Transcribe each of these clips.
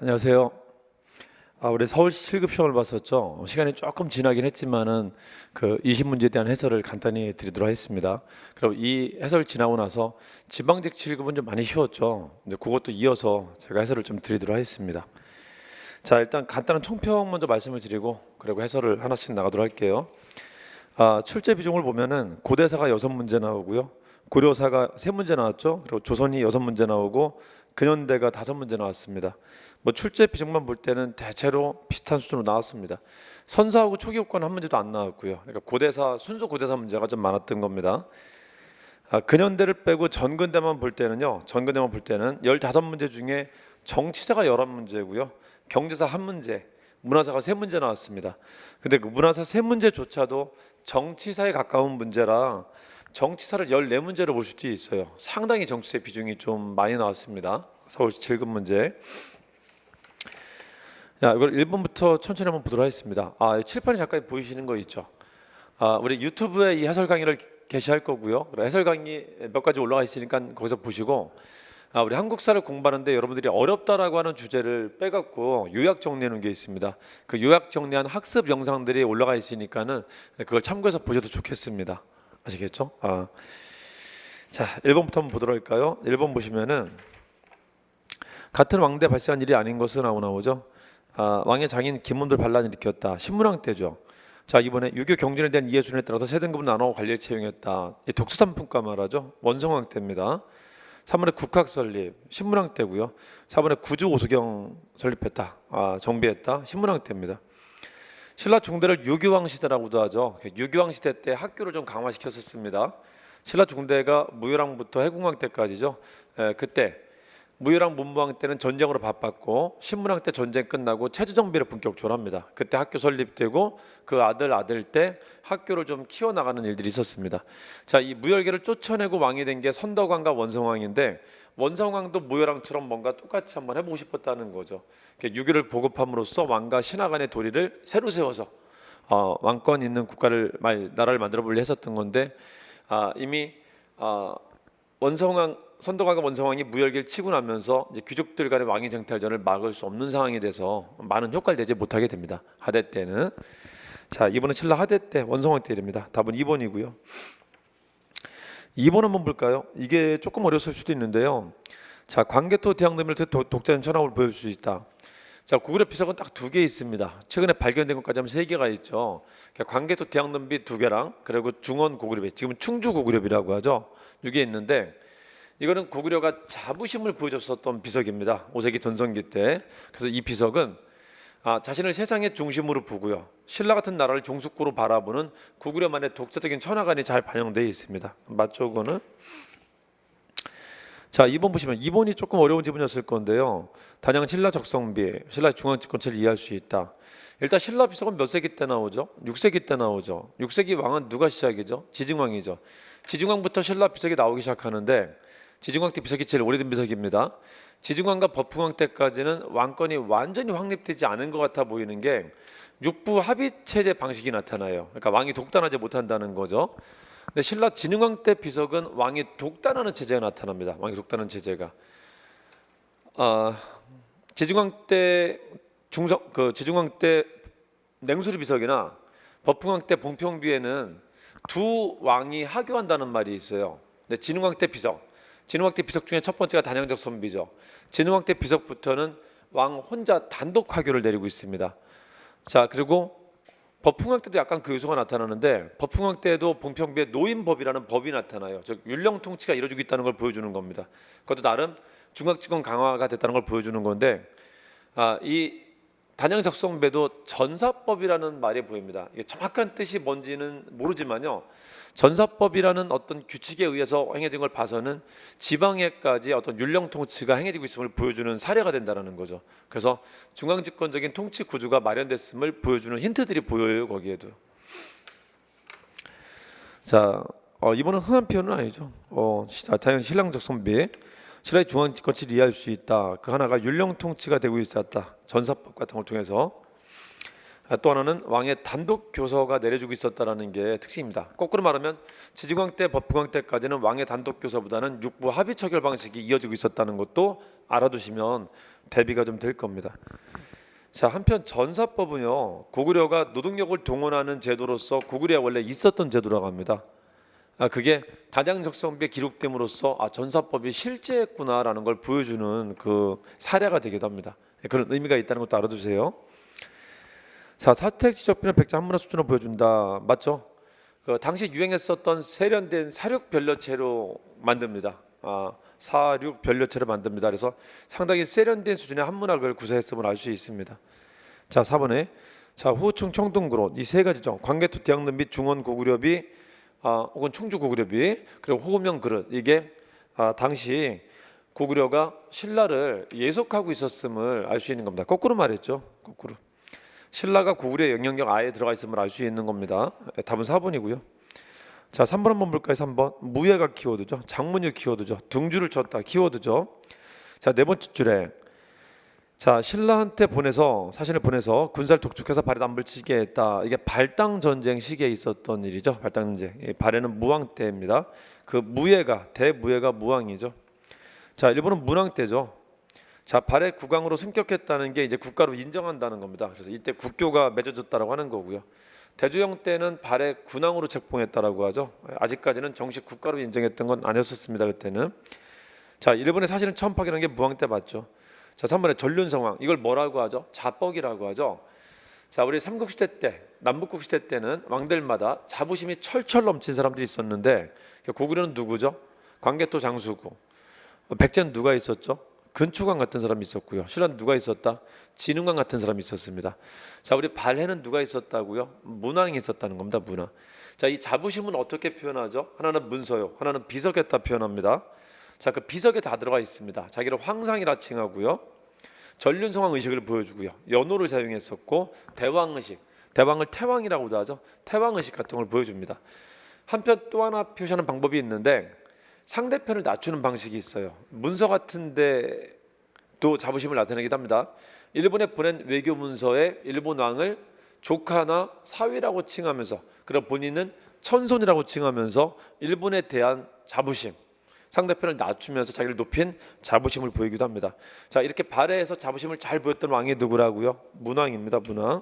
안녕하세요. 우리 서울시 7급 시험을 봤었죠. 시간이 조금 지나긴 했지만은 그 20문제에 대한 해설을 간단히 드리도록 하겠습니다. 그럼 이 해설 지나고 나서 지방직 7급은 좀 많이 쉬웠죠. 근데 그것도 이어서 제가 해설을 좀 드리도록 하겠습니다. 자, 일단 간단한 총평 먼저 말씀을 드리고 그리고 해설을 하나씩 나가도록 할게요. 출제 비중을 보면은 고대사가 6문제 나오고요. 고려사가 3문제 나왔죠. 그리고 조선이 6문제 나오고 근현대가 5문제 나왔습니다. 출제 비중만 볼 때는 대체로 비슷한 수준으로 나왔습니다. 선사하고 초기국과는 한 문제도 안 나왔고요. 그러니까 고대사 순수 고대사 문제가 좀 많았던 겁니다. 근현대를 빼고 전근대만 볼 때는 15문제 중에 정치사가 11문제고요. 경제사 1문제, 문화사가 3문제 나왔습니다. 근데 그 문화사 3문제조차도 정치사에 가까운 문제라 정치사를 14문제로 볼 수도 있어요. 상당히 정치사의 비중이 좀 많이 나왔습니다. 서울시 7급 문제. 이걸 1번부터 천천히 한번 보도록 하겠습니다. 칠판이 잠깐 보이시는 거 있죠? 우리 유튜브에 이 해설 강의를 게시할 거고요. 해설 강의 몇 가지 올라가 있으니까 거기서 보시고, 우리 한국사를 공부하는데 여러분들이 어렵다라고 하는 주제를 빼갖고 요약 정리해 놓은 게 있습니다. 그 요약 정리한 학습 영상들이 올라가 있으니까는 그걸 참고해서 보셔도 좋겠습니다. 아시겠죠? 자, 1번부터 한번 보도록 할까요? 1번 보시면은 같은 왕대 발생한 일이 아닌 것은 나오죠. 왕의 장인 김문들 반란을 일으켰다. 신문왕 때죠. 자, 이번에 유교 경전에 대한 이해 수준에 따라서 세 등급을 나눠 관리에 채용했다. 이 독수산품과 말하죠. 원성왕 때입니다. 3번에 국학 설립, 신문왕 때고요. 4번에 구주 오수경 설립했다. 정비했다. 신문왕 때입니다. 신라 중대를 유교왕 시대라고도 하죠. 유교왕 시대 때 학교를 좀 강화시켰었습니다. 신라 중대가 무열왕부터 해궁왕 때까지죠. 그때 무열왕 문무왕 때는 전쟁으로 바빴고 신문왕 때 전쟁 끝나고 체제정비를 본격적으로 합니다. 그때 학교 설립되고 그 아들 때 학교를 좀 키워나가는 일들이 있었습니다. 자, 이 무열계를 쫓아내고 왕이 된 게 선덕왕과 원성왕인데 원성왕도 무열왕처럼 뭔가 똑같이 한번 해보고 싶었다는 거죠. 유교를 보급함으로써 왕과 신하 간의 도리를 새로 세워서 왕권 있는 나라를 만들어 보려 했었던 건데 이미 선덕왕과 원성왕이 무열기를 치고 나면서 이제 귀족들 간의 왕위 쟁탈전을 막을 수 없는 상황이 돼서 많은 효과를 내지 못하게 됩니다. 하대 때는. 자, 이번은 신라 하대 때 원성왕 때입니다. 답은 2번이고요. 2번 한번 볼까요? 이게 조금 어려웠을 수도 있는데요. 자, 광개토 대항도밀 독자는 천하을 보여줄 수 있다. 자, 고구려 비석은 딱 2개 있습니다. 최근에 발견된 것까지 하면 3개가 있죠. 광개토 대항도밀 2개랑 그리고 중원 고구려비, 지금은 충주 고구려비라고 하죠. 이게 있는데 이거는 고구려가 자부심을 보여줬었던 비석입니다. 5세기 전성기 때. 그래서 이 비석은 자신을 세상의 중심으로 보고요. 신라 같은 나라를 종숙고로 바라보는 고구려만의 독자적인 천하관이 잘 반영되어 있습니다. 맞죠, 그거는? 자, 2번 보시면 2번이 조금 어려운 지문이었을 건데요. 단양 신라 적성비, 신라의 중앙집권체를 이해할 수 있다. 일단 신라 비석은 몇 세기 때 나오죠? 6세기 때 나오죠. 6세기 왕은 누가 시작이죠? 지증왕이죠. 지증왕부터 신라 비석이 나오기 시작하는데 지증왕 때 비석이 제일 오래된 비석입니다. 지증왕과 법흥왕 때까지는 왕권이 완전히 확립되지 않은 것 같아 보이는 게 육부 합의 체제 방식이 나타나요. 그러니까 왕이 독단하지 못한다는 거죠. 근데 신라 진흥왕 때 비석은 왕이 독단하는 체제가 나타납니다. 왕이 독단하는 체제가. 지증왕 때 지증왕 때 냉수리 비석이나 법흥왕 때 봉평비에는 두 왕이 하교한다는 말이 있어요. 근데 진흥왕 때 비석. 진흥왕 때 비석 중에 첫 번째가 단양적 선비죠. 진흥왕 때 비석부터는 왕 혼자 단독 하교를 내리고 있습니다. 자, 그리고 법흥왕 때도 약간 그 요소가 나타나는데 법흥왕 때도 봉평비에 노인법이라는 법이 나타나요. 즉 율령 통치가 이루어지고 있다는 걸 보여주는 겁니다. 그것도 나름 중앙집권 강화가 됐다는 걸 보여주는 건데 이 단양적성배도 전사법이라는 말이 보입니다. 이게 정확한 뜻이 뭔지는 모르지만요. 전사법이라는 어떤 규칙에 의해서 행해진 걸 봐서는 지방에까지 어떤 율령 통치가 행해지고 있음을 보여주는 사례가 된다는 거죠. 그래서 중앙집권적인 통치 구조가 마련됐음을 보여주는 힌트들이 보여요. 거기에도. 자, 이번은 흔한 표현은 아니죠. 다양 신랑적 선비, 신라의 중앙집권치를 이해할 수 있다. 그 하나가 율령 통치가 되고 있었다. 전사법 같은 걸 통해서. 또 하나는 왕의 단독 교서가 내려주고 있었다라는 게 특징입니다. 거꾸로 말하면 지증왕 때, 법흥왕 때까지는 왕의 단독 교서보다는 육부 합의 처결 방식이 이어지고 있었다는 것도 알아두시면 대비가 좀 될 겁니다. 자, 한편 전사법은요, 고구려가 노동력을 동원하는 제도로서 고구려에 원래 있었던 제도라고 합니다. 그게 단양적성비에 기록됨으로써 전사법이 실제했구나라는 걸 보여주는 그 사례가 되기도 합니다. 그런 의미가 있다는 것도 알아두세요. 자, 사택지적비는 백제 한문화 수준을 보여준다. 맞죠? 그 당시 유행했었던 세련된 사륙 변려체로 만듭니다. 사륙 변려체를 만듭니다. 그래서 상당히 세련된 수준의 한문학을 구사했음을 알 수 있습니다. 자, 4번에 자, 호충 청동그로 이 세 가지죠. 광개토 대학릉 및 중원 고구려비 혹은 충주 고구려비 그리고 호명 그릇 이게 당시 고구려가 신라를 예속하고 있었음을 알 수 있는 겁니다. 거꾸로 말했죠. 거꾸로. 신라가 고구려의 영향력 아예 들어가 있음을 알 수 있는 겁니다. 답은 4번이고요. 자, 3번 한번 볼까요? 3번 무예가 키워드죠. 장문이 키워드죠. 등주를 쳤다 키워드죠. 자, 네 번째 줄에 자, 신라한테 사신을 보내서 군사를 독촉해서 발에 남불 치게 했다. 이게 발당 전쟁 시기에 있었던 일이죠. 발당 전쟁. 발해는 무왕 때입니다. 그 무예가 대무예가 무왕이죠. 자, 일본은 문왕 때죠. 자, 발해 국왕으로 승격했다는 게 이제 국가로 인정한다는 겁니다. 그래서 이때 국교가 맺어졌다라고 하는 거고요. 대조영 때는 발해 군왕으로 책봉했다라고 하죠. 아직까지는 정식 국가로 인정했던 건 아니었었습니다. 그때는. 자, 일본의 사실은 처음 파견한 게 무왕 때 맞죠. 자, 3번에 전륜성왕 이걸 뭐라고 하죠? 자뻑이라고 하죠. 자, 우리 삼국시대 때 남북국 시대 때는 왕들마다 자부심이 철철 넘친 사람들이 있었는데 고구려는 누구죠? 광개토 장수고. 백제는 누가 있었죠? 근초광 같은 사람이 있었고요. 신라는 누가 있었다? 진흥광 같은 사람이 있었습니다. 자, 우리 발해는 누가 있었다고요? 문왕이 있었다는 겁니다. 문왕. 자, 이 자부심은 어떻게 표현하죠? 하나는 문서요, 하나는 비석에다 표현합니다. 자, 그 비석에 다 들어가 있습니다. 자기를 황상이라 칭하고요. 전륜성왕 의식을 보여주고요. 연호를 사용했었고 대왕 의식, 대왕을 태왕이라고도 하죠. 태왕 의식 같은 걸 보여줍니다. 한편 또 하나 표시하는 방법이 있는데 상대편을 낮추는 방식이 있어요. 문서 같은데 또 자부심을 나타내기도 합니다. 일본에 보낸 외교 문서에 일본 왕을 조카나 사위라고 칭하면서 그리고 본인은 천손이라고 칭하면서 일본에 대한 자부심, 상대편을 낮추면서 자기를 높인 자부심을 보이기도 합니다. 자, 이렇게 발해에서 자부심을 잘 보였던 왕이 누구라고요? 문왕입니다. 문왕.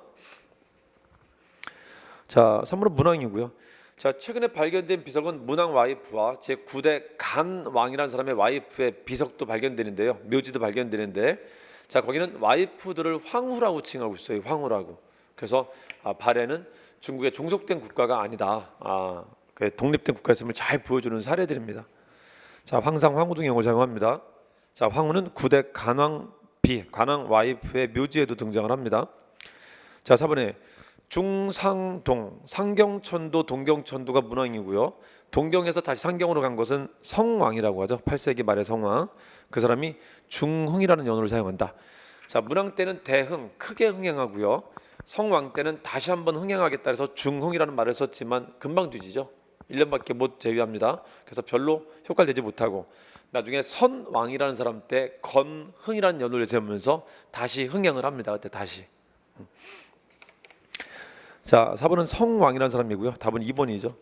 자, 3번은 문왕이고요. 자, 최근에 발견된 비석은 문왕 와이프와 제9대 간왕이라는 사람의 와이프의 비석도 발견되는데요. 묘지도 발견되는데, 자, 거기는 와이프들을 황후라고 칭하고 있어요. 황후라고. 그래서 발해는 중국의 종속된 국가가 아니다. 독립된 국가였음을 잘 보여주는 사례들입니다. 자, 황상 황후 등 용어를 사용합니다. 자, 황후는 9대 간왕 간왕 와이프의 묘지에도 등장을 합니다. 자, 4번에 중상동, 상경천도, 동경천도가 문왕이고요. 동경에서 다시 상경으로 간 것은 성왕이라고 하죠. 8세기 말의 성왕. 그 사람이 중흥이라는 연호를 사용한다. 자, 문왕 때는 대흥, 크게 흥행하고요. 성왕 때는 다시 한번 흥행하겠다 해서 중흥이라는 말을 썼지만 금방 뒤지죠. 1년밖에 못 제위합니다. 그래서 별로 효과를 내지 못하고 나중에 선왕이라는 사람 때 건흥이라는 연호를 세우면서 다시 흥행을 합니다. 그때 다시. 자, 4번은 성왕이라는 사람이고요. 답은 2번이죠.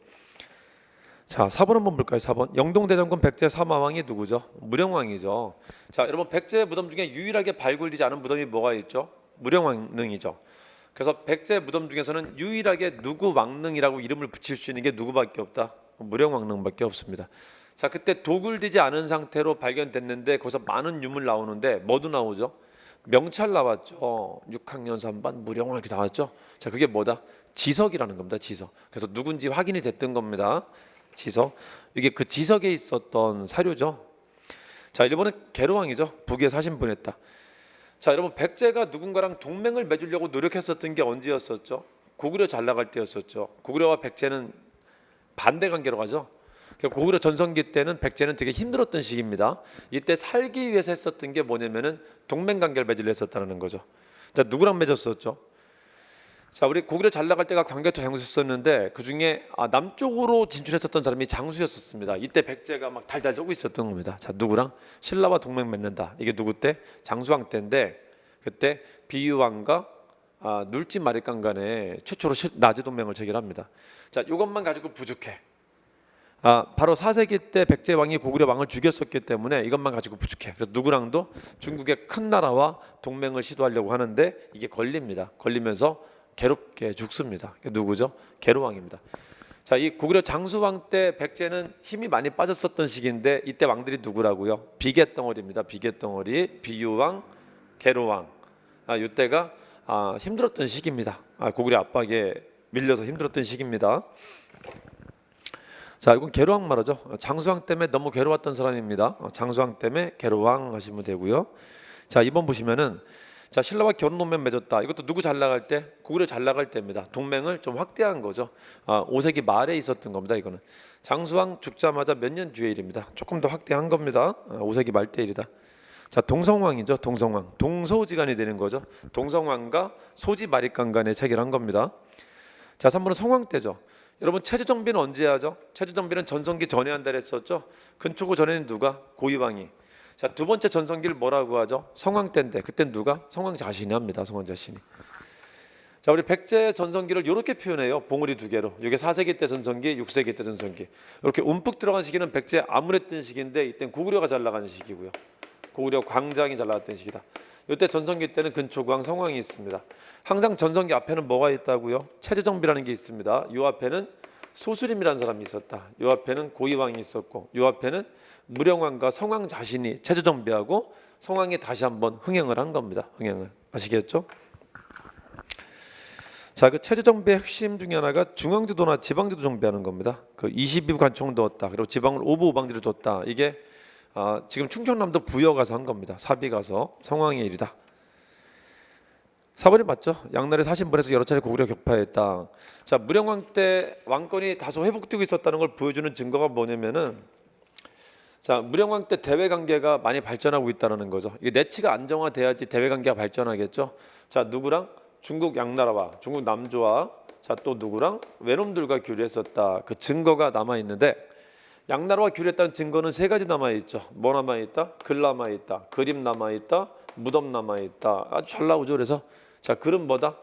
자, 4번 한번 볼까요? 4번. 영동대장군 백제 사마왕이 누구죠? 무령왕이죠. 자, 여러분 백제 무덤 중에 유일하게 발굴되지 않은 무덤이 뭐가 있죠? 무령왕릉이죠. 그래서 백제 무덤 중에서는 유일하게 누구 왕릉이라고 이름을 붙일 수 있는 게 누구밖에 없다? 무령왕릉밖에 없습니다. 자, 그때 도굴되지 않은 상태로 발견됐는데 거기서 많은 유물 나오는데 뭐도 나오죠? 명찰 나왔죠. 6학년 3반 무령왕 이렇게 나왔죠. 자, 그게 뭐다? 지석이라는 겁니다. 지석. 그래서 누군지 확인이 됐던 겁니다. 지석. 이게 그 지석에 있었던 사료죠. 자, 일본은 계로왕이죠. 북에 사신 보냈다. 자, 여러분 백제가 누군가랑 동맹을 맺으려고 노력했었던 게 언제였었죠? 고구려 잘 나갈 때였었죠. 고구려와 백제는 반대 관계로 가죠. 고구려 전성기 때는 백제는 되게 힘들었던 시기입니다. 이때 살기 위해서 했었던 게 뭐냐면은 동맹 관계를 맺으려 했었다는 거죠. 자, 누구랑 맺었었죠? 자, 우리 고구려 잘 나갈 때가 광개토 장수였었는데 그 중에 남쪽으로 진출했었던 사람이 장수였었습니다. 이때 백제가 막 달달 떨고 있었던 겁니다. 자, 누구랑? 신라와 동맹 맺는다. 이게 누구 때? 장수왕 때인데 그때 비유왕과 눌지 마리강 간에 최초로 나제 동맹을 체결합니다. 자, 이것만 가지고 부족해. 바로 4세기 때 백제 왕이 고구려 왕을 죽였었기 때문에 이것만 가지고 부족해. 그래서 누구랑도 중국의 큰 나라와 동맹을 시도하려고 하는데 이게 걸립니다. 걸리면서 괴롭게 죽습니다. 누구죠? 계로왕입니다. 자, 이 고구려 장수왕 때 백제는 힘이 많이 빠졌었던 시기인데 이때 왕들이 누구라고요? 비계덩어리입니다. 비계덩어리, 비유왕, 계로왕. 이때가 힘들었던 시기입니다. 고구려 압박에 밀려서 힘들었던 시기입니다. 자, 이건 계로왕 말하죠. 장수왕 때문에 너무 괴로웠던 사람입니다. 장수왕 때문에 계로왕 하시면 되고요. 자, 2번 보시면은 자, 신라와 결혼 동맹 맺었다. 이것도 누구 잘 나갈 때? 고구려 잘 나갈 때입니다. 동맹을 좀 확대한 거죠. 5세기 말에 있었던 겁니다. 이거는 장수왕 죽자마자 몇 년 뒤의 일입니다. 조금 더 확대한 겁니다. 5세기 말 때 일이다. 자, 동성왕이죠. 동성왕. 동서지간이 되는 거죠. 동성왕과 소지 마립강 간에 체결한 겁니다. 자, 3번은 성왕 때죠. 여러분 체제 정비는 언제 하죠? 체제 정비는 전성기 전에 한다 했었죠. 근초고 전에는 누가? 고이왕이. 자, 두 번째 전성기를 뭐라고 하죠? 성왕 때인데 그땐 누가? 성왕 자신이 합니다. 성왕 자신이. 자, 우리 백제 전성기를 이렇게 표현해요. 봉우리 두 개로. 이게 4세기 때 전성기, 6세기 때 전성기. 이렇게 움푹 들어간 시기는 백제 아무랬던 시기인데 이땐 고구려가 잘 나가는 시기고요. 고구려 광장이 잘 나갔던 시기다. 이때 전성기 때는 근초고왕 성왕이 있습니다. 항상 전성기 앞에는 뭐가 있다고요? 체제정비라는 게 있습니다. 요 앞에는 소수림이라는 사람이 있었다. 요 앞에는 고이왕이 있었고 요 앞에는 무령왕과 성왕 자신이 체제정비하고 성왕이 다시 한번 흥행을 한 겁니다. 흥행을. 아시겠죠? 자, 그 체제정비의 핵심 중에 하나가 중앙지도나 지방지도 정비하는 겁니다. 그 22부 관청을 뒀다. 그리고 지방을 5부 5방지를 뒀다. 이게 지금 충청남도 부여 가서 한 겁니다. 사비 가서 성왕의 일이다. 4번이 맞죠? 양날의 사신분에서 여러 차례 고구려 격파했다. 자, 무령왕 때 왕권이 다소 회복되고 있었다는 걸 보여주는 증거가 뭐냐면은 자, 무령왕 때 대외 관계가 많이 발전하고 있다는 거죠. 이게 내치가 안정화돼야지 대외 관계가 발전하겠죠. 자, 누구랑? 중국 양나라와 중국 남조와 자, 또 누구랑? 외놈들과 교류했었다. 그 증거가 남아 있는데 양나라와 교류했다는 증거는 세 가지 남아있죠. 뭐 남아있다? 글 남아있다. 그림 남아있다. 무덤 남아있다. 아주 잘 나오죠. 그래서 자, 글은 뭐다?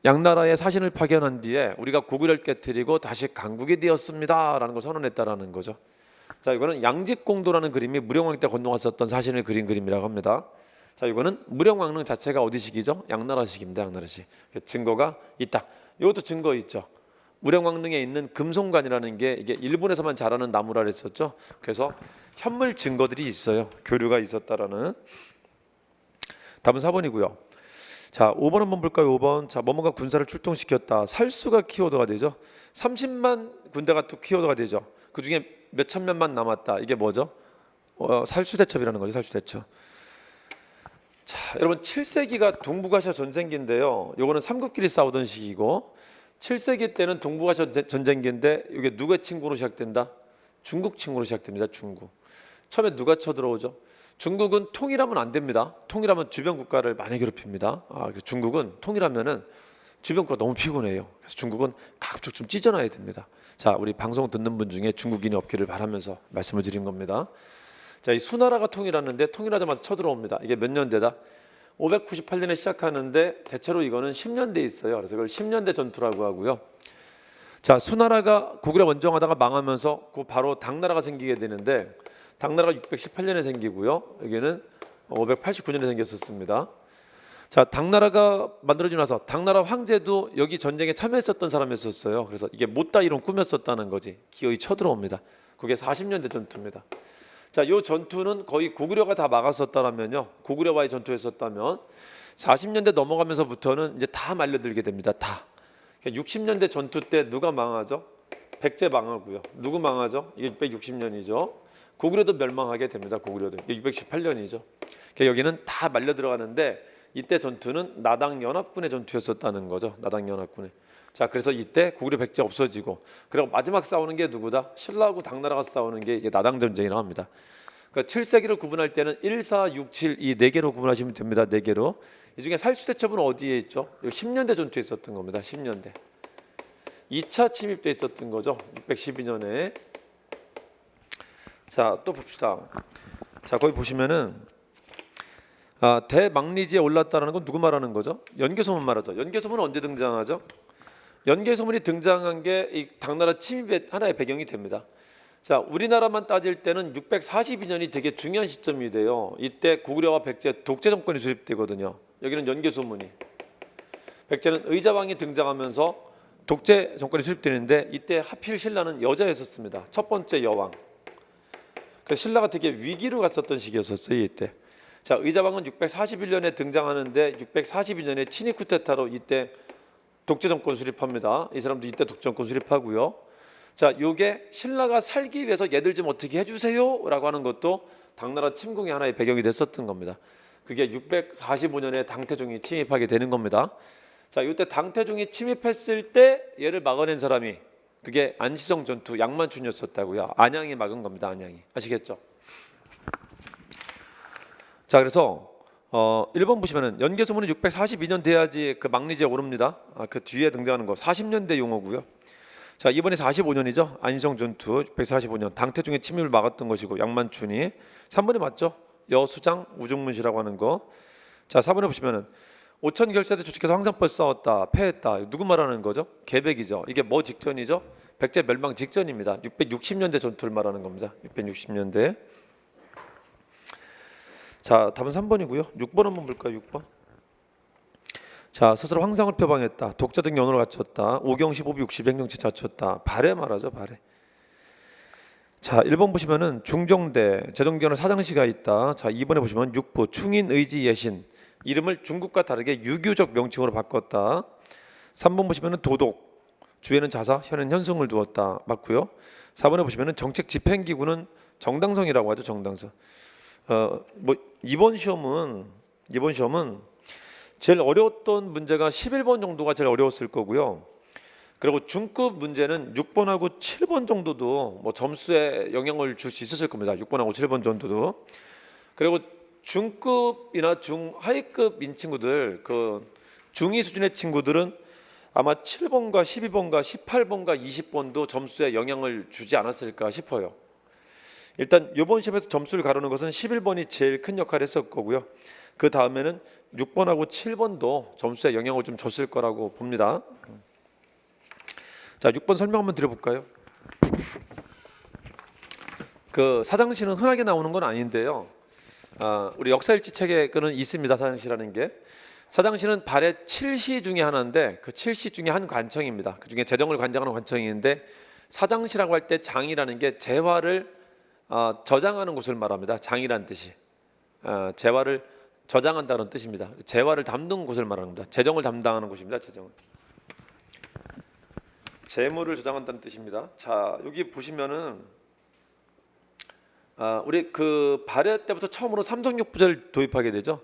양나라의 사신을 파견한 뒤에 우리가 고구려를 깨뜨리고 다시 강국이 되었습니다 라는 걸 선언했다라는 거죠. 자, 이거는 양직공도라는 그림이 무령왕 때 건너갔었던 사신을 그린 그림이라고 합니다. 자, 이거는 무령왕릉 자체가 어디식이죠? 양나라식입니다. 양나라식. 증거가 있다. 이것도 증거 있죠. 무령왕릉에 있는 금송관이라는 게 이게 일본에서만 자라는 나무라 그랬었죠. 그래서 현물 증거들이 있어요. 교류가 있었다라는. 답은 4번이고요. 자, 5번 한번 볼까요? 5번. 자, 뭐뭐가 군사를 출동시켰다. 살수가 키워드가 되죠. 30만 군대가 또 키워드가 되죠. 그 중에 몇천 명만 남았다. 이게 뭐죠? 살수대첩이라는 거죠. 살수대첩. 자, 여러분 7세기가 동북아시아 전쟁기인데요. 요거는 삼국끼리 싸우던 시기고 7세기 때는 동북아시아 전쟁기인데 이게 누구의 침공으로 시작된다? 중국 침공으로 시작됩니다. 중국. 처음에 누가 쳐들어오죠? 중국은 통일하면 안 됩니다. 통일하면 주변 국가를 많이 괴롭힙니다. 중국은 통일하면은 주변 국가 너무 피곤해요. 그래서 중국은 가급적 좀 찢어놔야 됩니다. 자, 우리 방송 듣는 분 중에 중국인이 없기를 바라면서 말씀을 드린 겁니다. 자, 이 수나라가 통일하는데 통일하자마자 쳐들어옵니다. 이게 몇 년대다? 598년에 시작하는데 대체로 이거는 10년대 있어요. 그래서 이걸 10년대 전투라고 하고요. 자, 수나라가 고구려 원정하다가 망하면서 그 바로 당나라가 생기게 되는데 당나라가 618년에 생기고요. 여기는 589년에 생겼었습니다. 자, 당나라가 만들어지고 나서 당나라 황제도 여기 전쟁에 참여했었던 사람이었어요. 그래서 이게 못다 이론 꾸몄었다는 거지. 기어이 쳐들어옵니다. 그게 40년대 전투입니다. 자, 이 전투는 거의 고구려가 다 막았었다면요. 고구려와의 전투였었다면 40년대 넘어가면서부터는 이제 다 말려들게 됩니다. 다. 60년대 전투 때 누가 망하죠? 백제 망하고요. 누구 망하죠? 이게 660년이죠. 고구려도 멸망하게 됩니다. 고구려도 618년이죠. 여기는 다 말려 들어가는데 이때 전투는 나당연합군의 전투였었다는 거죠. 나당연합군의. 자, 그래서 이때 고구려 백제 없어지고 그리고 마지막 싸우는 게 누구다? 신라하고 당나라가 싸우는 게 이게 나당 전쟁이라고 합니다. 그러니까 7세기를 구분할 때는 1, 4, 6, 7 이 네 개로 구분하시면 됩니다. 네 개로. 이 중에 살수대첩은 어디에 있죠? 10년대 전투에 있었던 겁니다. 10년대. 2차 침입 때 있었던 거죠. 612년에. 자, 또 봅시다. 자, 거기 보시면은 대망리지에 올랐다는 건 누구 말하는 거죠? 연개소문 말하죠. 연개소문은 언제 등장하죠? 연개소문이 등장한 게 이 당나라 침입의 하나의 배경이 됩니다. 자, 우리나라만 따질 때는 642년이 되게 중요한 시점이 돼요. 이때 고구려와 백제 독재 정권이 수립되거든요. 여기는 연개소문이. 백제는 의자왕이 등장하면서 독재 정권이 수립되는데 이때 하필 신라는 여자였었습니다. 첫 번째 여왕. 그래서 신라가 되게 위기로 갔었던 시기였었어요. 이때. 자, 의자왕은 641년에 등장하는데 642년에 친위 쿠데타로 이때 독재 정권 수립합니다. 이 사람도 이때 독재 정권 수립하고요. 자, 요게 신라가 살기 위해서 얘들 좀 어떻게 해주세요라고 하는 것도 당나라 침공의 하나의 배경이 됐었던 겁니다. 그게 645년에 당태종이 침입하게 되는 겁니다. 자, 이때 당태종이 침입했을 때 얘를 막아낸 사람이 그게 안시성 전투 양만춘이었었다고요. 안양이 막은 겁니다. 안양이. 아시겠죠? 자, 그래서 1번 보시면은 연개소문이 642년 돼야지 그 망리지에 오릅니다. 그 뒤에 등장하는 거 40년대 용어고요. 자, 이번에 45년이죠. 안시성 전투 645년 당태종의 침입을 막았던 것이고 양만춘이 3번이 맞죠? 여수장 우중문시라고 하는 거. 자, 4번에 보시면은 오천 결사대 조직해서 황산벌 싸웠다 패했다. 누구 말하는 거죠? 계백이죠. 이게 뭐 직전이죠? 백제 멸망 직전입니다. 660년대 전투를 말하는 겁니다. 660년대. 자, 답은 3번이고요. 6번 한번 볼까요? 6번. 자, 스스로 황상을 표방했다. 독자적 연호를 갖췄다. 오경시 보비 60행정치 갖췄다. 발해 말하죠. 발해. 자, 1번 보시면은 중종대 제정기원의 사장시가 있다. 자, 2번에 보시면 육부 충인의지 예신 이름을 중국과 다르게 유교적 명칭으로 바꿨다. 3번 보시면은 도독 주에는 자사 현에는 현승을 두었다. 맞고요. 4번에 보시면은 정책 집행기구는 정당성이라고 하죠. 정당성. 뭐 이번 시험은 제일 어려웠던 문제가 11번 정도가 제일 어려웠을 거고요. 그리고 중급 문제는 6번하고 7번 정도도 뭐 점수에 영향을 줄 수 있었을 겁니다. 6번하고 7번 정도도. 그리고 중급이나 중하위급인 친구들, 그 중2 수준의 친구들은 아마 7번과 12번과 18번과 20번도 점수에 영향을 주지 않았을까 싶어요. 일단 이번 시험에서 점수를 가르는 것은 11번이 제일 큰 역할을 했을 거고요. 그 다음에는 6번하고 7번도 점수에 영향을 좀 줬을 거라고 봅니다. 자, 6번 설명 한번 드려볼까요? 그 사장시는 흔하게 나오는 건 아닌데요. 우리 역사일지 책에 그는 있습니다. 사장시라는 게. 사장시는 발의 7시 중에 하나인데 그 7시 중에 한 관청입니다. 그 중에 재정을 관장하는 관청인데 사장시라고 할 때 장이라는 게 재화를 저장하는 곳을 말합니다. 장이란 뜻이 재화를 저장한다는 뜻입니다. 재화를 담는 곳을 말합니다. 재정을 담당하는 곳입니다. 재정을. 재물을 저장한다는 뜻입니다. 자, 여기 보시면은 우리 그 발해 때부터 처음으로 삼성역 부제를 도입하게 되죠.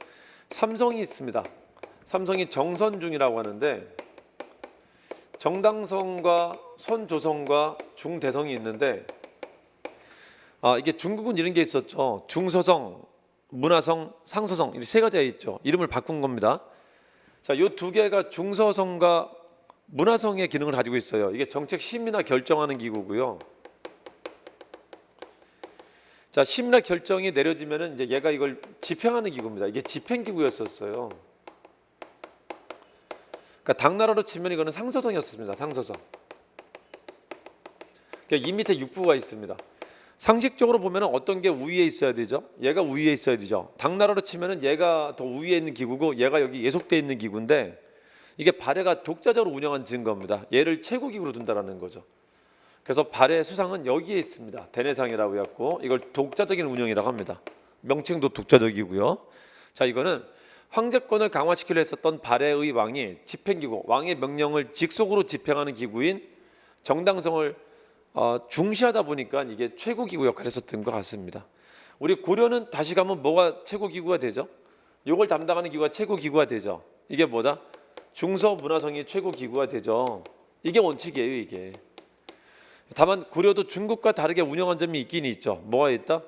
삼성이 있습니다. 삼성이 정선중이라고 하는데 정당성과 선조성과 중대성이 있는데 이게 중국은 이런 게 있었죠. 중서성, 문화성, 상서성 이렇게 세 가지가 있죠. 이름을 바꾼 겁니다. 자, 요 두 개가 중서성과 문화성의 기능을 가지고 있어요. 이게 정책 심의나 결정하는 기구고요. 자, 심의나 결정이 내려지면은 이제 얘가 이걸 집행하는 기구입니다. 이게 집행기구였었어요. 그러니까 당나라로 치면 이거는 상서성이었습니다. 상서성. 그러니까 이 밑에 육부가 있습니다. 상식적으로 보면은 어떤 게 우위에 있어야 되죠? 얘가 우위에 있어야 되죠. 당나라로 치면은 얘가 더 우위에 있는 기구고 얘가 여기 예속돼 있는 기구인데 이게 발해가 독자적으로 운영한 증거입니다. 얘를 최고기구로 둔다라는 거죠. 그래서 발해 수상은 여기에 있습니다. 대내상이라고 해갖고 이걸 독자적인 운영이라고 합니다. 명칭도 독자적이고요. 자, 이거는 황제권을 강화시키려 했었던 발해의 왕이 집행기구, 왕의 명령을 직속으로 집행하는 기구인 정당성을 중시하다 보니까 이게 최고기구 역할을 했었던 것 같습니다. 우리 고려는 다시 가면 뭐가 최고기구가 되죠? 이걸 담당하는 기구가 최고기구가 되죠. 이게 뭐다? 중서문화성이 최고기구가 되죠. 이게 원칙이에요. 이게. 다만 고려도 중국과 다르게 운영한 점이 있긴 있죠. 뭐가 있다?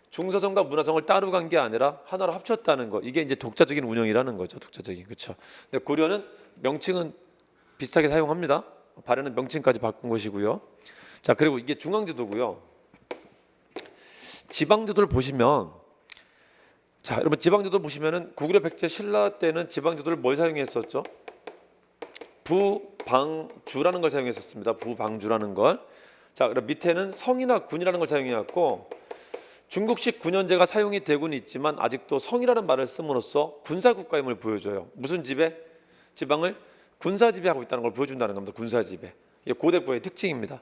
중서성과 문화성을 따로 간 게 아니라 하나로 합쳤다는 거. 이게 이제 독자적인 운영이라는 거죠. 독자적인. 그렇죠. 근데 고려는 명칭은 비슷하게 사용합니다. 발해는 명칭까지 바꾼 것이고요. 자, 그리고 이게 중앙제도고요. 지방제도를 보시면, 자, 여러분 지방제도 보시면은 고구려 백제 신라 때는 지방제도를 뭘 사용했었죠? 부방주라는 걸 사용했었습니다. 부방주라는 걸. 자, 그럼 밑에는 성이나 군이라는 걸 사용해왔고 중국식 군현제가 사용이 되고는 있지만 아직도 성이라는 말을 씀으로써 군사국가임을 보여줘요. 무슨 지배? 지방을 군사 지배하고 있다는 걸 보여준다는 겁니다. 군사 지배. 이게 고대부의 특징입니다.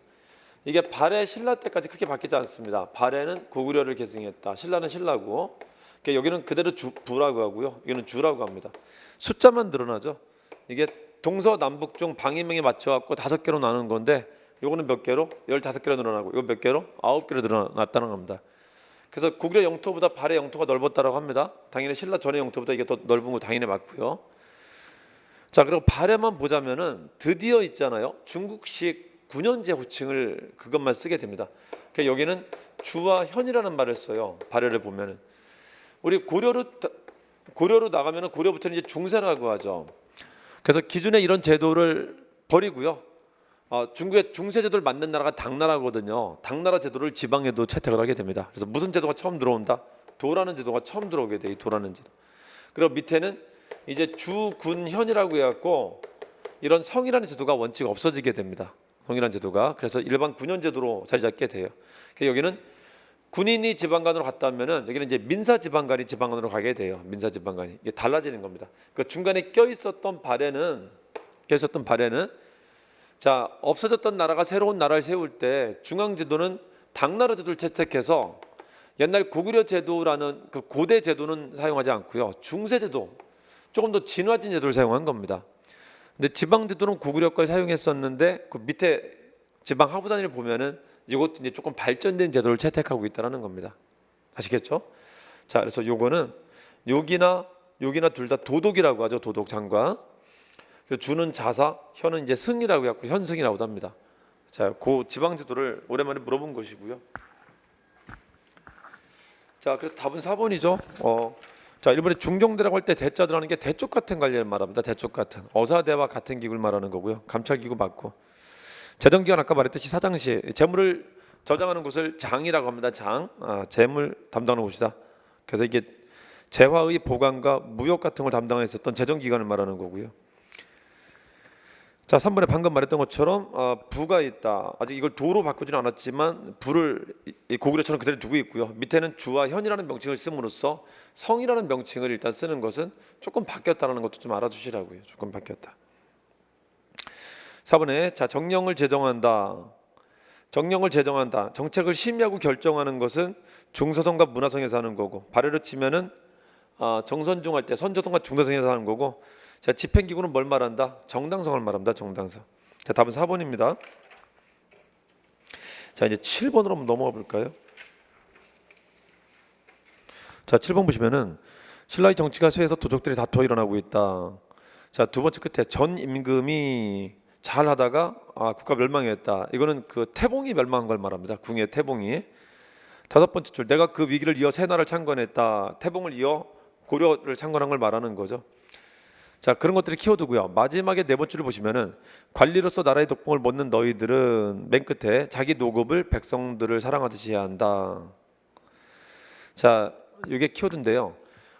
이게 발해 신라 때까지 크게 바뀌지 않습니다. 발해는 고구려를 계승했다. 신라는 신라고. 여기는 그대로 부라고 하고요. 여기는 주라고 합니다. 숫자만 늘어나죠. 이게 동서남북 중 방위명에 맞춰갖고 5개로 나누는 건데 요거는 몇 개로? 15개로 늘어나고 이거 몇 개로? 9개로 늘어났다는 겁니다. 그래서 고구려 영토보다 발해 영토가 넓었다고 합니다. 당연히 신라 전의 영토보다 이게 더 넓은 거 당연히 맞고요. 자, 그리고 발해만 보자면은 드디어 있잖아요. 중국식 군현제 호칭을 그것만 쓰게 됩니다. 그러니까 여기는 주와 현이라는 말을 써요. 발해를 보면은 우리 고려로 나가면은 고려부터는 이제 중세라고 하죠. 그래서 기존에 이런 제도를 버리고요. 중국의 중세 제도를 만든 나라가 당나라거든요. 당나라 제도를 지방에도 채택을 하게 됩니다. 그래서 무슨 제도가 처음 들어온다? 도라는 제도가 처음 들어오게 돼. 이 도라는 제도. 그리고 밑에는 이제 주, 군, 현이라고 해갖고 이런 성이라는 제도가 원칙 없어지게 됩니다. 성이라는 제도가. 그래서 일반 군현 제도로 자리 잡게 돼요. 그러니까 여기는 군인이 지방관으로 갔다 오면은 여기는 이제 민사 지방관이 지방관으로 가게 돼요. 민사 지방관이. 이게 달라지는 겁니다. 그 중간에 껴있었던 발해는 자, 없어졌던 나라가 새로운 나라를 세울 때 중앙 제도는 당나라 제도를 채택해서 옛날 고구려 제도라는 그 고대 제도는 사용하지 않고요. 중세 제도, 조금 더 진화된 제도를 사용한 겁니다. 근데 지방 제도는 고구려 걸 사용했었는데 그 밑에 지방 하부 단위를 보면은 이것도 이제 조금 발전된 제도를 채택하고 있다는 겁니다. 아시겠죠? 자, 그래서 요거는 여기나 둘 다 도독이라고 하죠. 도독 장과. 주는 자사, 현은 이제 승이라고 해갖고 현승이라고도 합니다. 자, 그 지방 제도를 오랜만에 물어본 것이고요. 자, 그래서 답은 4번이죠. 자, 일본에 중종대라고 할 때 대자들하는 게 대쪽 같은 관리를 말합니다. 대쪽 같은 어사대와 같은 기구를 말하는 거고요. 감찰기구 맞고 재정기관 아까 말했듯이 사장시 재물을 저장하는 곳을 장이라고 합니다. 장, 재물 담당하는 곳이다. 그래서 이게 재화의 보관과 무역 같은 걸 담당했었던 재정기관을 말하는 거고요. 자, 3번에 방금 말했던 것처럼 부가 있다. 아직 이걸 도로 바꾸지는 않았지만 부를 고구려처럼 그대로 두고 있고요. 밑에는 주와 현이라는 명칭을 씀으로써 성이라는 명칭을 일단 쓰는 것은 조금 바뀌었다는 것도 좀 알아두시라고요. 조금 바뀌었다. 4번에 자, 정령을 제정한다. 정책을 심의하고 결정하는 것은 중서성과 문화성에서 하는 거고 발해로 치면은 정선중 할 때 선조성과 중서성에서 하는 거고 자, 집행기구는 뭘 말한다? 정당성을 말합니다. 정당성. 자, 답은 4번입니다. 자, 이제 7번으로 한번 넘어가 볼까요? 자, 7번 보시면은 신라의 정치가 쇠해서 도적들이 다투어 일어나고 있다. 자, 두 번째 끝에 전 임금이 잘 하다가 국가 멸망했다. 이거는 그 태봉이 멸망한 걸 말합니다. 궁의 태봉이. 다섯 번째 줄 내가 그 위기를 이어 새 나라를 창건했다. 태봉을 이어 고려를 창건한 걸 말하는 거죠. 자, 그런 것들을 키워두고요. 마지막에 네 번째를 보시면은 관리로서 나라의 독봉을 못 넣는 너희들은 맨 끝에 자기 노급을 백성들을 사랑하듯이 해야 한다. 자, 이게 키워드인데요.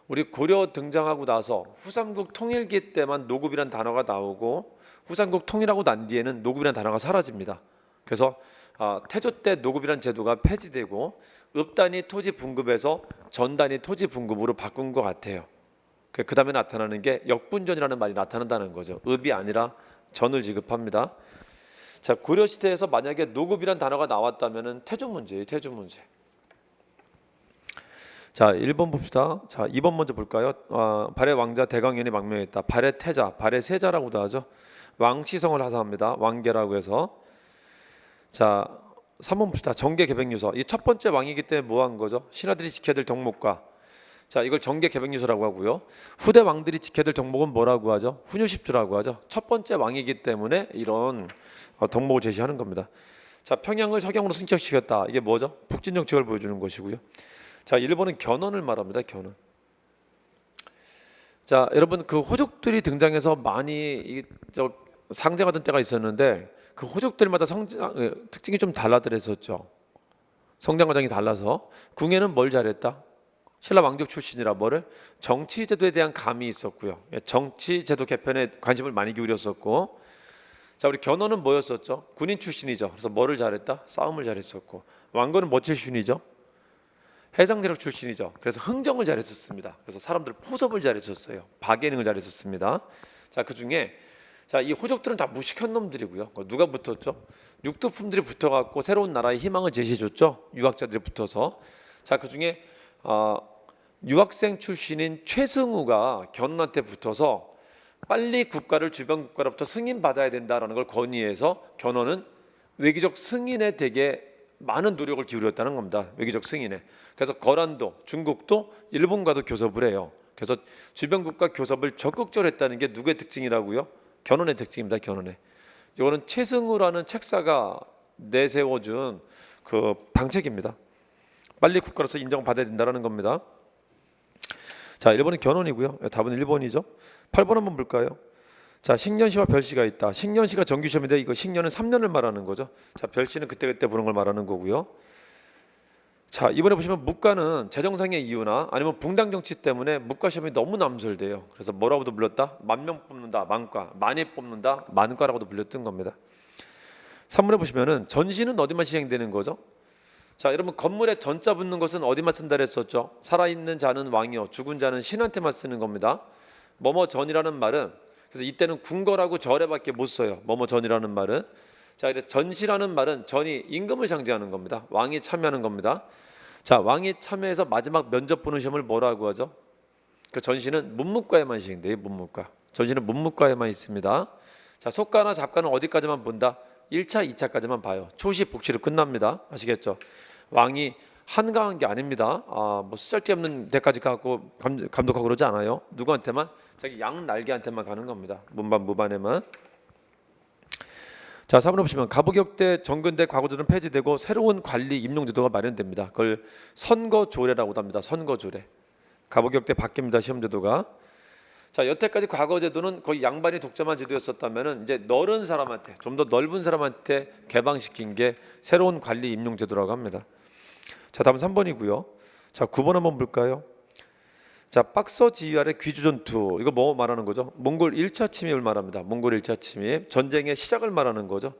우리 고려 등장하고 나서 후삼국 통일기 때만 노급이란 단어가 나오고 후삼국 통일하고 난 뒤에는 노급이란 단어가 사라집니다. 그래서 태조 때 노급이란 제도가 폐지되고 읍단위 토지 분급에서 전단위 토지 분급으로 바꾼 것 같아요. 그 다음에 나타나는 게 역분전이라는 말이 나타난다는 거죠. 읍이 아니라 전을 지급합니다. 자, 고려 시대에서 만약에 노급이란 단어가 나왔다면은 태조 문제예요. 태조 문제. 자, 1번 봅시다. 자, 2번 먼저 볼까요? 발해 왕자 대강연이 망명했다. 발해 태자, 발해 세자라고도 하죠. 왕시성을 하사합니다. 왕계라고 해서. 자, 3번 봅시다. 정계 개백유서. 이 첫 번째 왕이기 때문에 뭐 한 거죠? 신하들이 지켜야 될 덕목과. 자, 이걸 정계 개백유서라고 하고요. 후대 왕들이 지켜야 될 덕목은 뭐라고 하죠? 훈유십주라고 하죠. 첫 번째 왕이기 때문에 이런 덕목을 제시하는 겁니다. 자, 평양을 서경으로 승격시켰다. 이게 뭐죠? 북진 정책을 보여주는 것이고요. 자, 1번은 견훤을 말합니다. 견훤. 자, 여러분 그 호족들이 등장해서 많이 상징하던 때가 있었는데 그 호족들마다 특징이 좀 달라들었었죠. 성장 과정이 달라서 궁예는 뭘 잘했다? 신라 왕족 출신이라 뭐를? 정치제도에 대한 감이 있었고요. 정치제도 개편에 관심을 많이 기울였었고, 자, 우리 견훤은 뭐였었죠? 군인 출신이죠. 그래서 뭐를 잘했다? 싸움을 잘했었고, 왕건은 뭐 출신이죠? 해상대력 출신이죠. 그래서 흥정을 잘했었습니다. 그래서 사람들 포섭을 잘했었어요. 박예능을 잘했었습니다. 자, 그 중에 이 호족들은 다 무식한 놈들이고요. 누가 붙었죠? 육두품들이 붙어갖고 새로운 나라의 희망을 제시해줬죠. 유학자들이 붙어서. 자, 그 중에 유학생 출신인 최승우가 견훤한테 붙어서 빨리 국가를 주변 국가로부터 승인받아야 된다라는 걸 건의해서 견훤은 외교적 승인에 되게 많은 노력을 기울였다는 겁니다. 외교적 승인에. 그래서 거란도, 중국도 일본과도 교섭을 해요. 그래서 주변 국가 교섭을 적극적으로 했다는 게 누구의 특징이라고요? 견훤의 특징입니다. 견훤의. 이거는 최승우라는 책사가 내세워준 그 방책입니다. 빨리 국가로서 인정받아야 된다는 겁니다. 자, 1번은 견훤이고요. 답은 1번이죠. 8번 한번 볼까요? 자, 식년시와 별시가 있다. 식년시가 정규시험인데 이거 식년은 3년을 말하는 거죠. 자, 별시는 그때그때 보는 걸 말하는 거고요. 자, 이번에 보시면 묵과는 재정상의 이유나 아니면 붕당 정치 때문에 묵과 시험이 너무 남설돼요. 그래서 뭐라고도 불렀다? 만명 뽑는다, 만과, 많이 뽑는다, 만과라고도 불렸던 겁니다. 3번에 보시면은 전시는 어디만 시행되는 거죠? 자, 여러분 건물에 전자 붙는 것은 어디만 쓴다 그랬었죠? 살아있는 자는 왕이요, 죽은 자는 신한테만 쓰는 겁니다. 뭐뭐 전이라는 말은, 그래서 이때는 궁궐하고 절에밖에 못 써요. 뭐뭐 전이라는 말은. 자, 이제 전시라는 말은 전이 임금을 상징하는 겁니다. 왕이 참여하는 겁니다. 자, 왕이 참여해서 마지막 면접 보는 시험을 뭐라고 하죠? 그 전시는 문무과에만 시행돼요. 문무과. 전시는 문무과에만 있습니다. 자, 속가나 잡가는 어디까지만 본다? 1차, 2차까지만 봐요. 초시, 복시로 끝납니다. 아시겠죠? 왕이 한가한 게 아닙니다. 뭐 쓸데없는 데까지 갖고 감독하고 그러지 않아요. 누구한테만? 자기 양 날개한테만 가는 겁니다. 문반 무반에만. 자, 4번에 보시면 가부격대, 정근대, 과거조는 폐지되고 새로운 관리 임용제도가 마련됩니다. 그걸 선거조례라고도 합니다. 선거조례. 가부격대 바뀝니다. 시험제도가. 자, 여태까지 과거제도는 거의 양반이 독점한 제도였었다면은 이제 넓은 사람한테, 좀 더 넓은 사람한테 개방시킨 게 새로운 관리 임용제도라고 합니다. 자, 다음 3번이고요. 자, 9번 한번 볼까요? 자, 박서지휘알의 귀주전투, 이거 뭐 말하는 거죠? 몽골 1차 침입을 말합니다. 몽골 1차 침입, 전쟁의 시작을 말하는 거죠.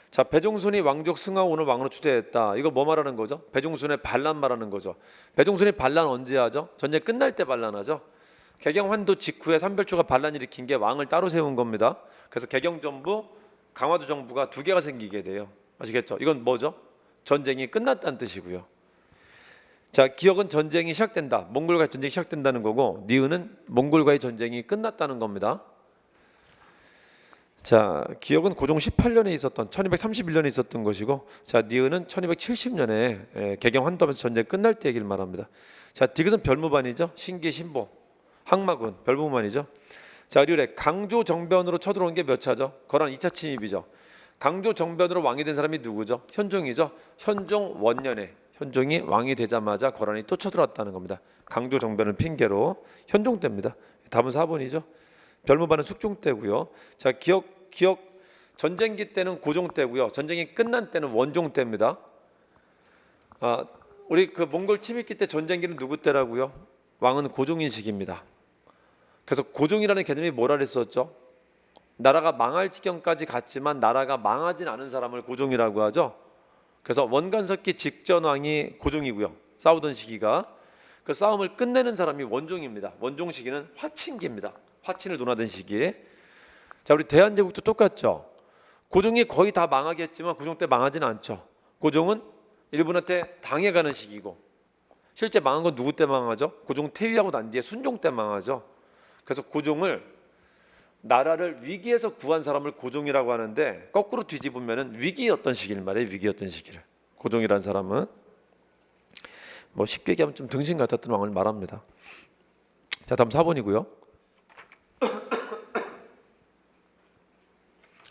자, 배종순이 왕족 승하원을 왕으로 추대했다. 이거 뭐 말하는 거죠? 배종순의 반란 말하는 거죠. 배종순이 반란 언제 하죠? 전쟁 끝날 때 반란하죠. 개경환도 직후에 삼별초가 반란 일으킨 게 왕을 따로 세운 겁니다. 그래서 개경정부, 강화도 정부가 두 개가 생기게 돼요. 아시겠죠? 이건 뭐죠? 전쟁이 끝났다는 뜻이고요. 자, 기억은 전쟁이 시작된다. 몽골과의 전쟁이 시작된다는 거고, 니은은 몽골과의 전쟁이 끝났다는 겁니다. 자, 기억은 고종 18년에 있었던 1231년에 있었던 것이고, 자, 니은은 1270년에 개경환도하면서 전쟁 끝날 때 얘기를 말합니다. 자, 디귿은 별무반이죠. 신기 신보. 항마군 별무반이죠. 자, 류래 강조 정변으로 쳐들어온 게 몇 차죠? 거란 2차 침입이죠. 강조 정변으로 왕이 된 사람이 누구죠? 현종이죠. 현종 원년에 현종이 왕이 되자마자 거란이 또 쳐들어왔다는 겁니다. 강조 정변을 핑계로. 현종 때입니다. 답은 4번이죠. 별무반은 숙종 때고요. 자, 기억 전쟁기 때는 고종 때고요. 전쟁이 끝난 때는 원종 때입니다. 우리 그 몽골 침입기 때 전쟁기는 누구 때라고요? 왕은 고종인 시기입니다. 그래서 고종이라는 개념이 뭐라 그랬었죠? 나라가 망할 지경까지 갔지만 나라가 망하진 않은 사람을 고종이라고 하죠. 그래서 원간석기 직전 왕이 고종이고요. 싸우던 시기가. 그 싸움을 끝내는 사람이 원종입니다. 원종 시기는 화친기입니다. 화친을 논하던 시기에. 자, 우리 대한제국도 똑같죠. 고종이 거의 다 망하게 했지만 고종 때 망하지는 않죠. 고종은 일본한테 당해가는 시기고, 실제 망한 건 누구 때 망하죠? 고종 퇴위하고 난 뒤에 순종 때 망하죠. 그래서 고종을, 나라를 위기에서 구한 사람을 고종이라고 하는데, 거꾸로 뒤집으면 위기였던 시기를 말해요. 위기였던 시기를. 고종이라는 사람은 뭐 쉽게 얘기하면 좀 등신 같았던 왕을 말합니다. 자, 다음 4번이고요.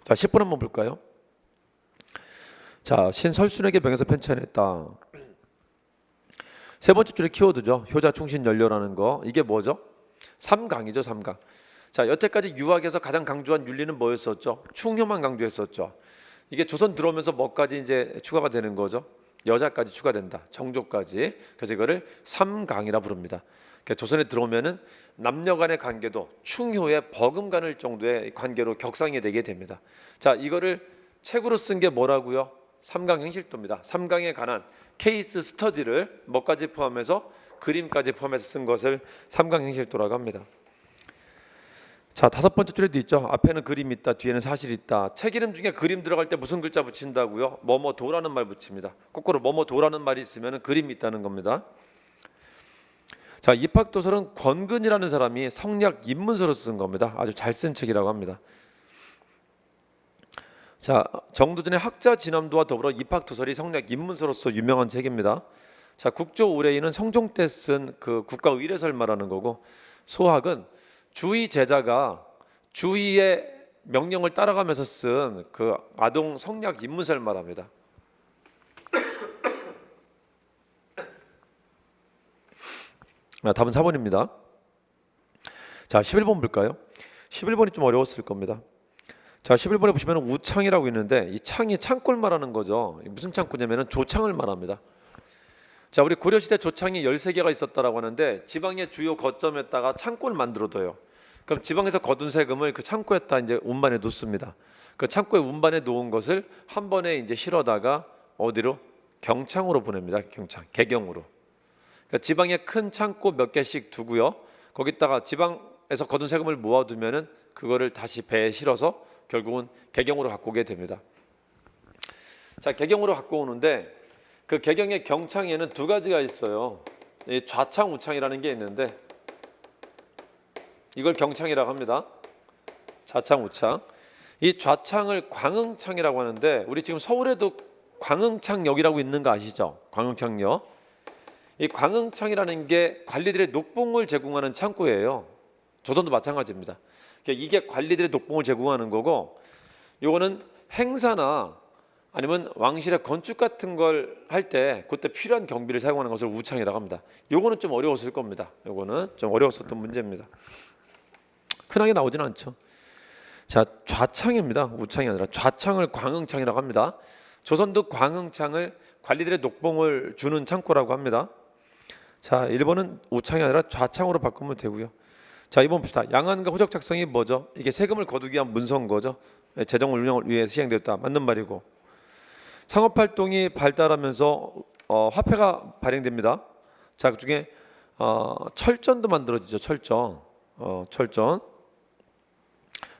자, 10번 한번 볼까요? 자, 신설순에게 명예서 편찬했다. 세 번째 줄의 키워드죠. 효자, 충신, 연료라는 거. 이게 뭐죠? 삼강이죠. 삼강. 자, 여태까지 유학에서 가장 강조한 윤리는 뭐였었죠? 충효만 강조했었죠. 이게 조선 들어오면서 뭐까지 이제 추가가 되는 거죠? 여자까지 추가된다. 정조까지. 그래서 이거를 삼강이라 부릅니다. 그러니까 조선에 들어오면은 남녀 간의 관계도 충효에 버금가는 정도의 관계로 격상이 되게 됩니다. 자, 이거를 책으로 쓴 게 뭐라고요? 삼강행실도입니다. 삼강에 관한 케이스 스터디를 뭐까지 포함해서 그림까지 포함해서 쓴 것을 삼강행실도라고 합니다. 자, 5번째 줄에도 있죠. 앞에는 그림 있다, 뒤에는 사실 있다. 책 이름 중에 그림 들어갈 때 무슨 글자 붙인다고요? 뭐뭐도라는 말 붙입니다. 거꾸로 뭐뭐도라는 말이 있으면 그림이 있다는 겁니다. 자, 입학도설은 권근이라는 사람이 성리학 입문서로 쓴 겁니다. 아주 잘 쓴 책이라고 합니다. 자, 정도전의 학자 진함도와 더불어 입학도설이 성리학 입문서로서 유명한 책입니다. 자, 국조 의례인은 성종 때 쓴 그 국가 의례설 말하는 거고, 소학은 주의 제자가 주의의 명령을 따라가면서 쓴 그 아동 성리학 입문서를 말합니다. 답은 4번입니다. 자, 11번 볼까요? 11번이 좀 어려웠을 겁니다. 자, 11번에 보시면 우창이라고 있는데 이 창이 창골 말하는 거죠. 무슨 창고냐면 조창을 말합니다. 자, 우리 고려시대 조창이 13개가 있었다라고 하는데 지방의 주요 거점에다가 창고를 만들어둬요. 그럼 지방에서 거둔 세금을 그 창고에다 이제 운반에 놓습니다. 그 창고에 운반에 놓은 것을 한 번에 이제 실어다가 어디로? 경창으로 보냅니다. 경창, 개경으로. 그러니까 지방에 큰 창고 몇 개씩 두고요. 거기다가 지방에서 거둔 세금을 모아두면은 그거를 다시 배에 실어서 결국은 개경으로 갖고 오게 됩니다. 자, 개경으로 갖고 오는데 그 개경의 경창에는 두 가지가 있어요. 이 좌창, 우창이라는 게 있는데 이걸 경창이라고 합니다. 좌창, 우창. 이 좌창을 광흥창이라고 하는데 우리 지금 서울에도 광흥창역이라고 있는 거 아시죠? 광흥창역. 이 광흥창이라는 게 관리들의 녹봉을 제공하는 창고예요. 조선도 마찬가지입니다. 이게 관리들의 녹봉을 제공하는 거고, 요거는 행사나 아니면 왕실의 건축 같은 걸 할 때 그때 필요한 경비를 사용하는 것을 우창이라고 합니다. 요거는 좀 어려웠을 겁니다. 요거는 좀 어려웠었던 문제입니다. 흔하게 나오지는 않죠. 자, 좌창입니다. 우창이 아니라 좌창을 광흥창이라고 합니다. 조선도 광흥창을 관리들의 녹봉을 주는 창고라고 합니다. 자, 1번은 우창이 아니라 좌창으로 바꾸면 되고요. 자, 2번 봅시다. 양안과 호적 작성이 뭐죠? 이게 세금을 거두기 위한 문서인 거죠. 재정 운영을 위해 시행되었다. 맞는 말이고. 상업활동이 발달하면서 화폐가 발행됩니다. 자, 그중에 철전도 만들어지죠. 철전. 철전.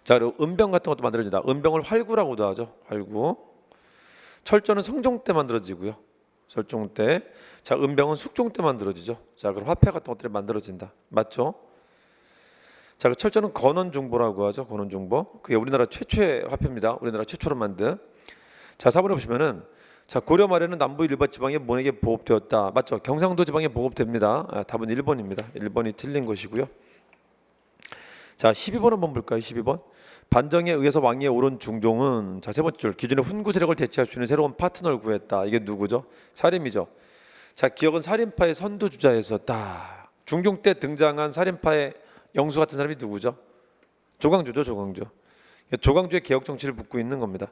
자, 그리고 은병 같은 것도 만들어진다. 은병을 활구라고도 하죠. 활구. 철전은 성종 때 만들어지고요. 설종 때. 자, 은병은 숙종 때 만들어지죠. 자, 그리고 화폐 같은 것들이 만들어진다. 맞죠? 자, 그 철전은 건원중보라고 하죠. 건원중보. 그게 우리나라 최초의 화폐입니다. 우리나라 최초로 만든. 자, 4번에 보시면은 자, 고려 말에는 남부 일부 지방에 모에게 보급되었다. 맞죠? 경상도 지방에 보급됩니다. 답은 1번입니다. 1번이 틀린 것이고요. 자, 12번 한번 볼까요? 12번. 반정에 의해서 왕위에 오른 중종은 자, 세 번째 줄 기존의 훈구 세력을 대체할 수 있는 새로운 파트너를 구했다. 이게 누구죠? 사림이죠. 자, 기억은 살인파의 선두주자였었다. 중종 때 등장한 살인파의 영수 같은 사람이 누구죠? 조광조죠. 조광조. 조광조의 개혁 정치를 붓고 있는 겁니다.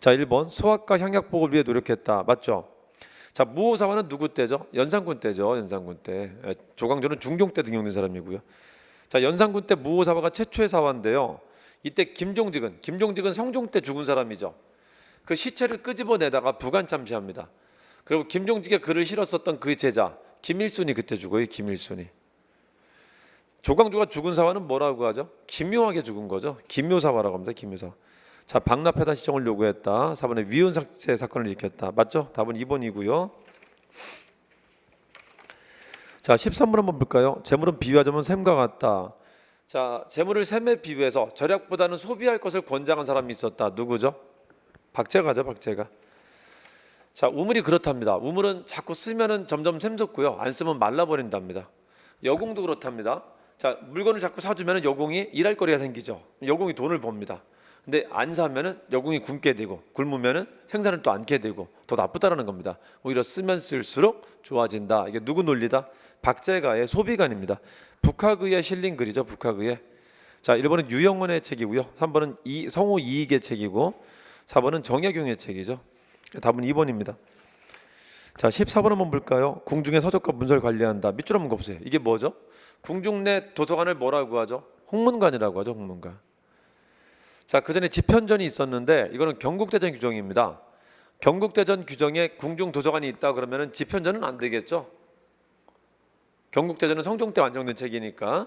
자, 1번 소학과 향약 보급을 위해 노력했다. 맞죠? 자, 무오사화는 누구 때죠? 연산군 때죠. 연산군 때. 조광조는 중종 때 등용된 사람이고요. 자, 연산군 때 무오사화가 최초의 사화인데요. 이때 김종직은 성종 때 죽은 사람이죠. 그 시체를 끄집어내다가 부관 참시합니다. 그리고 김종직의 글을 실었었던 그 제자 김일순이 그때 죽어요. 김일순이. 조광조가 죽은 사화는 뭐라고 하죠? 기묘하게 죽은 거죠. 기묘사화라고 합니다. 기묘사화. 자, 박납해단 시정을 요구했다. 4번에 위헌삭제 사건을 일으켰다. 맞죠? 답은 2번이고요. 자, 13번 한번 볼까요? 재물은 비유하자면 샘과 같다. 자, 재물을 샘에 비유해서 절약보다는 소비할 것을 권장한 사람이 있었다. 누구죠? 박제가죠. 박제가. 자, 우물이 그렇답니다. 우물은 자꾸 쓰면은 점점 샘솟고요. 안 쓰면 말라버린답니다. 여공도 그렇답니다. 자, 물건을 자꾸 사주면 여공이 일할 거리가 생기죠. 여공이 돈을 법니다. 근데 안 사면은 여공이 굶게 되고 굶으면은 생산을 또 않게 되고 더 나쁘다라는 겁니다. 오히려 쓰면 쓸수록 좋아진다. 이게 누구 논리다? 박제가의 소비관입니다. 북학의에 실린 글이죠. 북학의에. 자, 1번은 유영원의 책이고요. 3번은 성호 이익의 책이고 4번은 정약용의 책이죠. 답은 2번입니다. 자, 14번 한번 볼까요? 궁중의 서적과 문서를 관리한다. 밑줄 한번 곱세요. 이게 뭐죠? 궁중 내 도서관을 뭐라고 하죠? 홍문관이라고 하죠. 홍문관. 자, 그 전에 집현전이 있었는데 이거는 경국대전 규정입니다. 경국대전 규정에 궁중 도서관이 있다 그러면은 집현전은 안 되겠죠. 경국대전은 성종 때 완성된 책이니까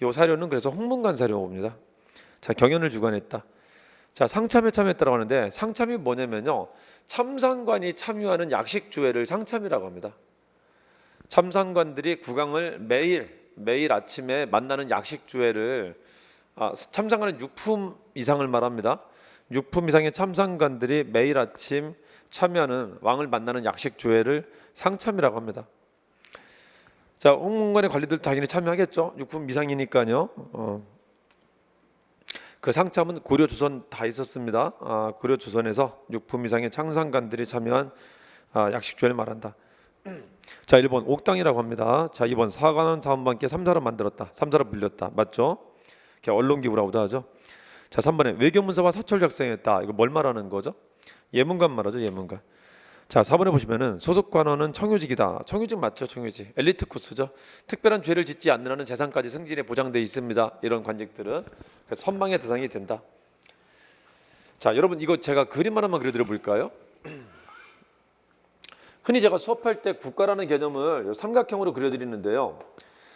이 사료는 그래서 홍문관 사료입니다. 자, 경연을 주관했다. 자, 상참에 참여했다고 하는데 상참이 뭐냐면요, 참상관이 참여하는 약식주회를 상참이라고 합니다. 참상관들이 국왕을 매일 아침에 만나는 약식주회를 참상관은 6품 이상을 말합니다. 6품 이상의 참상관들이 매일 아침 참여하는 왕을 만나는 약식주회를 상참이라고 합니다. 자, 홍문관의 관리들 당연히 참여하겠죠. 6품 이상이니까요. 그 상참은 고려 조선 다 있었습니다. 고려 조선에서 6품 이상의 참상관들이 참여한 약식주회를 말한다. 자, 1번 옥당이라고 합니다. 자, 2번 사관원 사원반께 삼사를 만들었다. 삼사를 불렸다. 맞죠? 언론기구라고도 하죠. 자, 3번에 외교문서와 사철 작성했다. 이거 뭘 말하는 거죠? 예문관 말하죠. 예문관. 자, 4번에 보시면은 소속관원은 청요직이다. 청요직 맞죠? 청요직. 엘리트 코스죠. 특별한 죄를 짓지 않는 한은 재산까지 승진에 보장되어 있습니다. 이런 관직들은 그래서 선망의 대상이 된다. 자, 여러분 이거 제가 그림 하나만 그려드려 볼까요? 흔히 제가 수업할 때 국가라는 개념을 삼각형으로 그려드리는데요.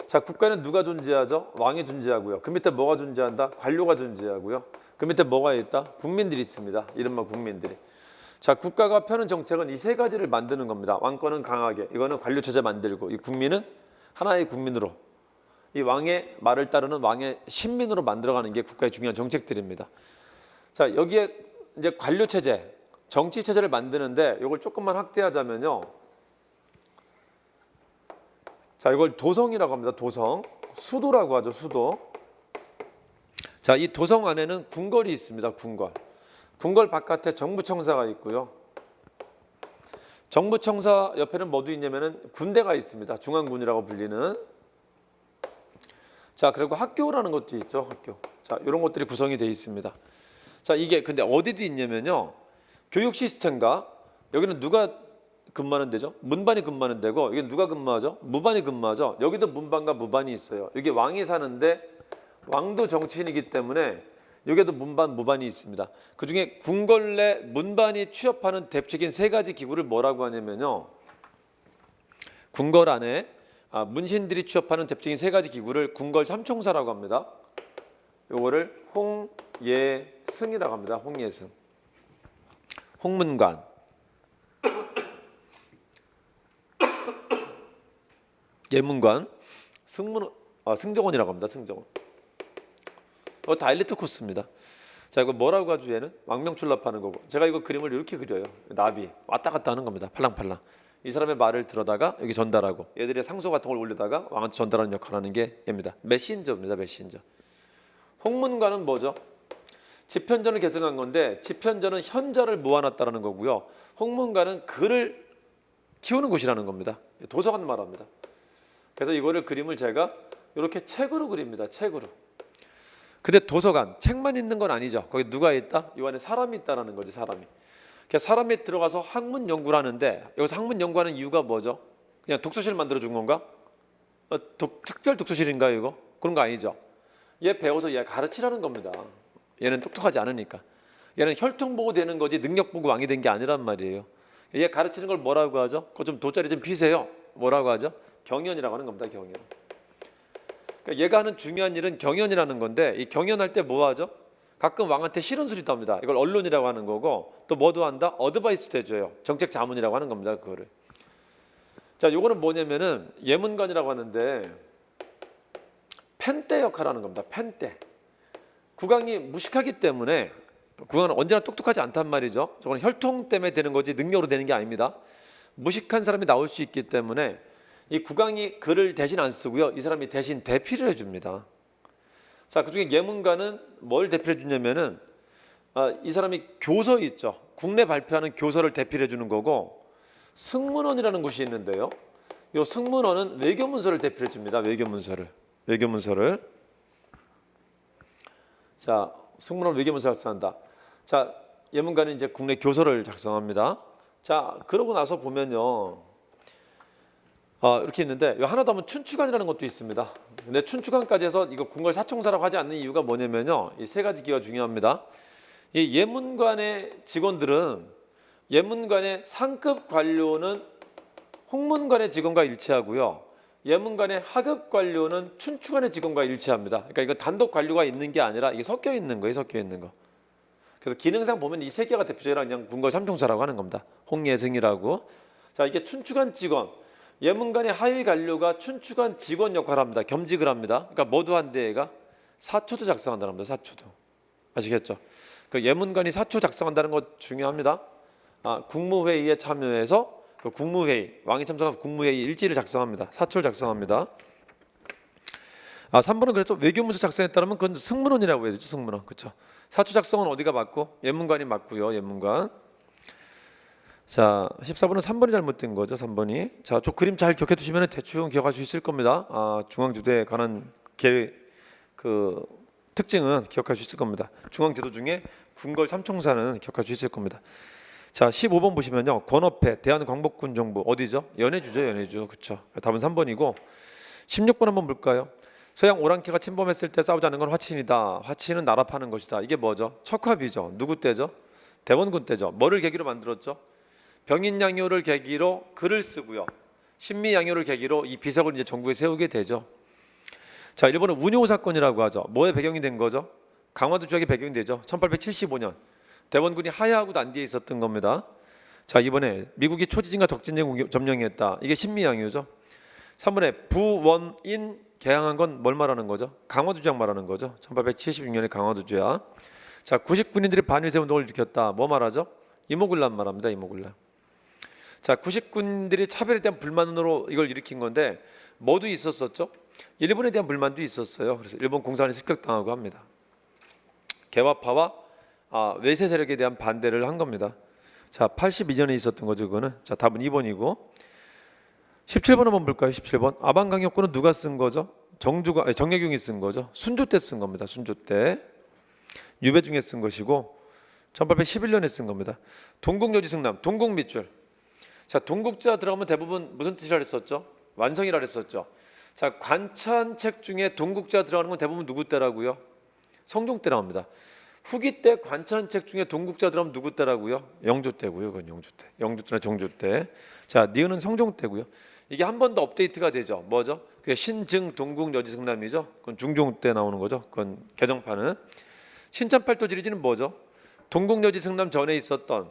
자, 국가는 누가 존재하죠? 왕이 존재하고요. 그 밑에 뭐가 존재한다? 관료가 존재하고요. 그 밑에 뭐가 있다? 국민들이 있습니다. 이른바 국민들이. 자, 국가가 펴는 정책은 이 세 가지를 만드는 겁니다. 왕권은 강하게, 이거는 관료 체제 만들고, 이 국민은 하나의 국민으로, 이 왕의 말을 따르는 왕의 신민으로 만들어가는 게 국가의 중요한 정책들입니다. 자, 여기에 이제 관료 체제, 정치 체제를 만드는데 이걸 조금만 확대하자면요. 자, 이걸 도성이라고 합니다. 도성, 수도라고 하죠. 수도. 자, 이 도성 안에는 궁궐이 있습니다. 궁궐 바깥에 정부청사가 있고요. 정부청사 옆에는 뭐도 있냐면은 군대가 있습니다. 중앙군이라고 불리는. 자, 그리고 학교라는 것도 있죠. 학교. 자, 이런 것들이 구성이 되어 있습니다. 자, 이게 근데 어디도 있냐면요, 교육 시스템과 여기는 누가 근무하는 데죠? 문반이 근무하는 데고, 여기 누가 근무하죠? 무반이 근무하죠. 여기도 문반과 무반이 있어요. 여기 왕이 사는데 왕도 정치인이기 때문에 여기에도 문반, 무반이 있습니다. 그중에 궁궐 내 문반이 취업하는 대표적인 세 가지 기구를 뭐라고 하냐면요, 궁궐 안에 문신들이 취업하는 대표적인 세 가지 기구를 궁궐 삼총사라고 합니다. 요거를 홍예승이라고 합니다. 홍예승. 홍문관, 예문관, 승정원이라고 합니다. 승정원. 다 엘리트 코스입니다. 자, 이거 뭐라고 하죠? 얘는 왕명출납하는 거고, 제가 이거 그림을 이렇게 그려요. 나비 왔다 갔다 하는 겁니다. 팔랑팔랑. 이 사람의 말을 들어다가 여기 전달하고, 얘들의 상소 같은 걸 올려다가 왕한테 전달하는 역할을 하는 게 얘입니다. 메신저입니다. 메신저. 홍문관은 뭐죠? 집현전을 계승한 건데, 집현전은 현자를 모아놨다라는 거고요. 홍문관은 글을 키우는 곳이라는 겁니다. 도서관 말합니다. 그래서 이거를 그림을 제가 이렇게 책으로 그립니다. 책으로. 근데 도서관, 책만 있는 건 아니죠. 거기 누가 있다? 이 안에 사람이 있다라는 거지. 사람이 들어가서 학문 연구를 하는데, 여기서 학문 연구하는 이유가 뭐죠? 그냥 독서실 만들어 준 건가? 특별 독서실인가 이거? 그런 거 아니죠. 얘 배워서 얘 가르치라는 겁니다. 얘는 똑똑하지 않으니까. 얘는 혈통 보고 되는 거지 능력 보고 왕이 된 게 아니란 말이에요. 얘 가르치는 걸 뭐라고 하죠? 그거 좀 돗자리 좀 피세요. 뭐라고 하죠? 경연이라고 하는 겁니다. 경연. 그러니까 얘가 하는 중요한 일은 경연이라는 건데, 이 경연할 때 뭐 하죠? 가끔 왕한테 싫은 소리도 합니다. 이걸 언론이라고 하는 거고, 또 뭐도 한다? 어드바이스도 해줘요. 정책 자문이라고 하는 겁니다. 그거를. 자, 요거는 뭐냐면은 예문관이라고 하는데 펜대 역할을 하는 겁니다. 펜대. 국왕이 무식하기 때문에, 국왕은 언제나 똑똑하지 않단 말이죠. 저건 혈통 때문에 되는 거지 능력으로 되는 게 아닙니다. 무식한 사람이 나올 수 있기 때문에 이 국왕이 글을 대신 안 쓰고요, 이 사람이 대신 대피를 해줍니다. 자, 그중에 예문관은 뭘 대필해 주냐면은 이 사람이 교서 있죠. 국내 발표하는 교서를 대필해 주는 거고, 승문원이라는 곳이 있는데요, 이 승문원은 외교문서를 대필해 줍니다. 외교문서를. 자, 승문원 외교문서 작성한다. 자, 예문관은 이제 국내 교서를 작성합니다. 자, 그러고 나서 보면요, 이렇게 있는데 하나 더 하면 춘추관이라는 것도 있습니다. 근데 춘추관까지 해서 이거 궁궐 사총사라고 하지 않는 이유가 뭐냐면요, 이 세 가지 기가 중요합니다. 이 예문관의 직원들은 예문관의 상급 관료는 홍문관의 직원과 일치하고요, 예문관의 하급 관료는 춘추관의 직원과 일치합니다. 그러니까 이거 단독 관료가 있는 게 아니라 이게 섞여 있는 거예요, 섞여 있는 거. 그래서 기능상 보면 이 세 개가 대표적이라 그냥 궁궐 삼총사라고 하는 겁니다. 홍예승이라고. 자, 이게 춘추관 직원, 예문관의 하위 관료가 춘추관 직원 역할을 합니다. 겸직을 합니다. 그러니까 뭐도 한데 얘가 사초도 작성한다는 겁니다. 사초도. 아시겠죠? 그 예문관이 사초 작성한다는 것 중요합니다. 국무회의에 참여해서 그 국무회의, 왕이 참석한 국무회의 일지를 작성합니다. 사초를 작성합니다. 3번은 그래서 외교문서 작성했다면 그건 승문원이라고 해야 되죠. 승문원. 그렇죠? 사초 작성은 어디가 맞고? 예문관이 맞고요. 예문관. 자, 14번은 3번이 잘못된 거죠. 3번이. 자, 저 그림 잘 기억해 두시면 대충 기억할 수 있을 겁니다. 중앙제도에 관한 그 특징은 기억할 수 있을 겁니다. 중앙제도 중에 궁궐 삼총사는 기억할 수 있을 겁니다. 자, 15번 보시면요, 권업회 대한광복군정부 어디죠? 연해주죠. 연해주. 그렇죠? 답은 3번이고 16번 한번 볼까요? 서양 오랑캐가 침범했을 때 싸우자는 건 화친이다. 화친은 나라 파는 것이다. 이게 뭐죠? 척화비죠. 누구 때죠? 대원군 때죠. 뭐를 계기로 만들었죠? 병인양요를 계기로 글을 쓰고요, 신미양요를 계기로 이 비석을 이제 전국에 세우게 되죠. 자, 일본은 운요 사건이라고 하죠. 뭐의 배경이 된 거죠? 강화도 지역의 배경이 되죠. 1875년 대원군이 하야하고 난 뒤에 있었던 겁니다. 자, 이번에 미국이 초지진과 덕진전 점령했다. 이게 신미양요죠. 3번에 부원인 개항한 건 뭘 말하는 거죠? 강화도 조약 말하는 거죠. 1876년에 강화도 조약. 자, 90군인들이 반일세 운동을 일으켰다. 뭐 말하죠? 이모군란 말합니다. 이모군란. 자, 90군들이 차별에 대한 불만으로 이걸 일으킨 건데 뭐도 있었었죠? 일본에 대한 불만도 있었어요. 그래서 일본 공산에 습격당하고 합니다. 개화파와 외세 세력에 대한 반대를 한 겁니다. 자, 82년에 있었던 거죠, 그거는. 자, 답은 2번이고 17번 한번 볼까요? 17번. 아방강역군은 누가 쓴 거죠? 정약용이 쓴 거죠. 순조 때 쓴 겁니다. 순조 때. 유배중에 쓴 것이고 1811년에 쓴 겁니다. 동국여지승남, 동국밑줄. 자, 동국자 들어가면 대부분 무슨 뜻이라 했었죠? 완성이라 했었죠. 자, 관찬책 중에 동국자 들어가는 건 대부분 누구 때라고요? 성종 때 나옵니다. 후기 때 관찬책 중에 동국자 들어가면 누구 때라고요? 영조 때고요. 그건 영조 때. 영조 때나 정조 때. 자, 니은은 성종 때고요. 이게 한 번 더 업데이트가 되죠. 뭐죠? 그게 신증 동국여지승남이죠. 그건 중종 때 나오는 거죠. 그건 개정판은. 신참팔도지리지는 뭐죠? 동국여지승남 전에 있었던,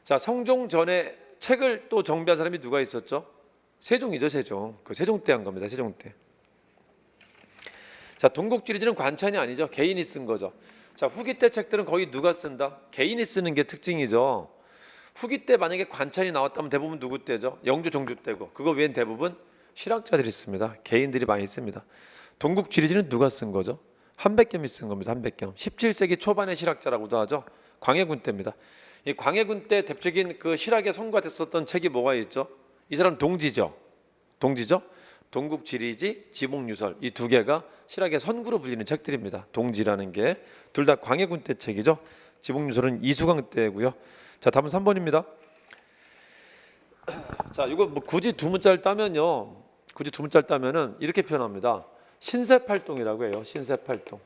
자, 성종 전에 책을 또 정비한 사람이 누가 있었죠? 세종이죠. 세종. 그 세종 때 한 겁니다. 세종 때. 자, 동국지리지는 관찬이 아니죠. 개인이 쓴 거죠. 자, 후기 때 책들은 거의 누가 쓴다? 개인이 쓰는 게 특징이죠. 후기 때 만약에 관찬이 나왔다면 대부분 누구 때죠? 영조 정조 때고, 그거 외엔 대부분 실학자들이 씁니다. 개인들이 많이 씁니다. 동국지리지는 누가 쓴 거죠? 한백겸이 쓴 겁니다. 한백겸. 17세기 초반의 실학자라고도 하죠. 광해군 때입니다. 이 광해군 때 대표적인 그 실학에 성과됐었던 책이 뭐가 있죠? 이 사람 동지죠. 동지죠. 동국지리지, 지목유설, 이 두 개가 실학의 선구로 불리는 책들입니다. 동지라는 게 둘 다 광해군 때 책이죠. 지목유설은 이수광 때고요. 자, 답은 3번입니다. 자, 이거 뭐 굳이 두 문자를 따면요, 굳이 두 문자를 따면은 이렇게 표현합니다. 신세팔동이라고 해요. 신세팔동.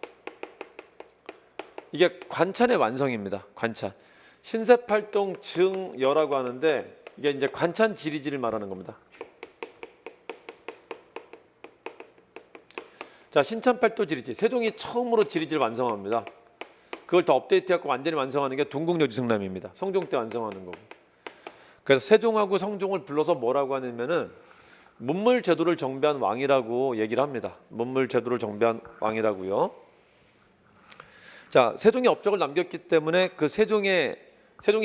이게 관찬의 완성입니다. 관찬. 신세팔동 증여라고 하는데 이게 이제 관찬 지리지를 말하는 겁니다. 자, 신참팔도 지리지. 세종이 처음으로 지리지를 완성합니다. 그걸 더 업데이트해서 완전히 완성하는 게 동국여지승남입니다. 성종 때 완성하는 거고. 그래서 세종하고 성종을 불러서 뭐라고 하냐면은 문물제도를 정비한 왕이라고 얘기를 합니다. 문물제도를 정비한 왕이라고요. 자, 세종이 업적을 남겼기 때문에 그 세종이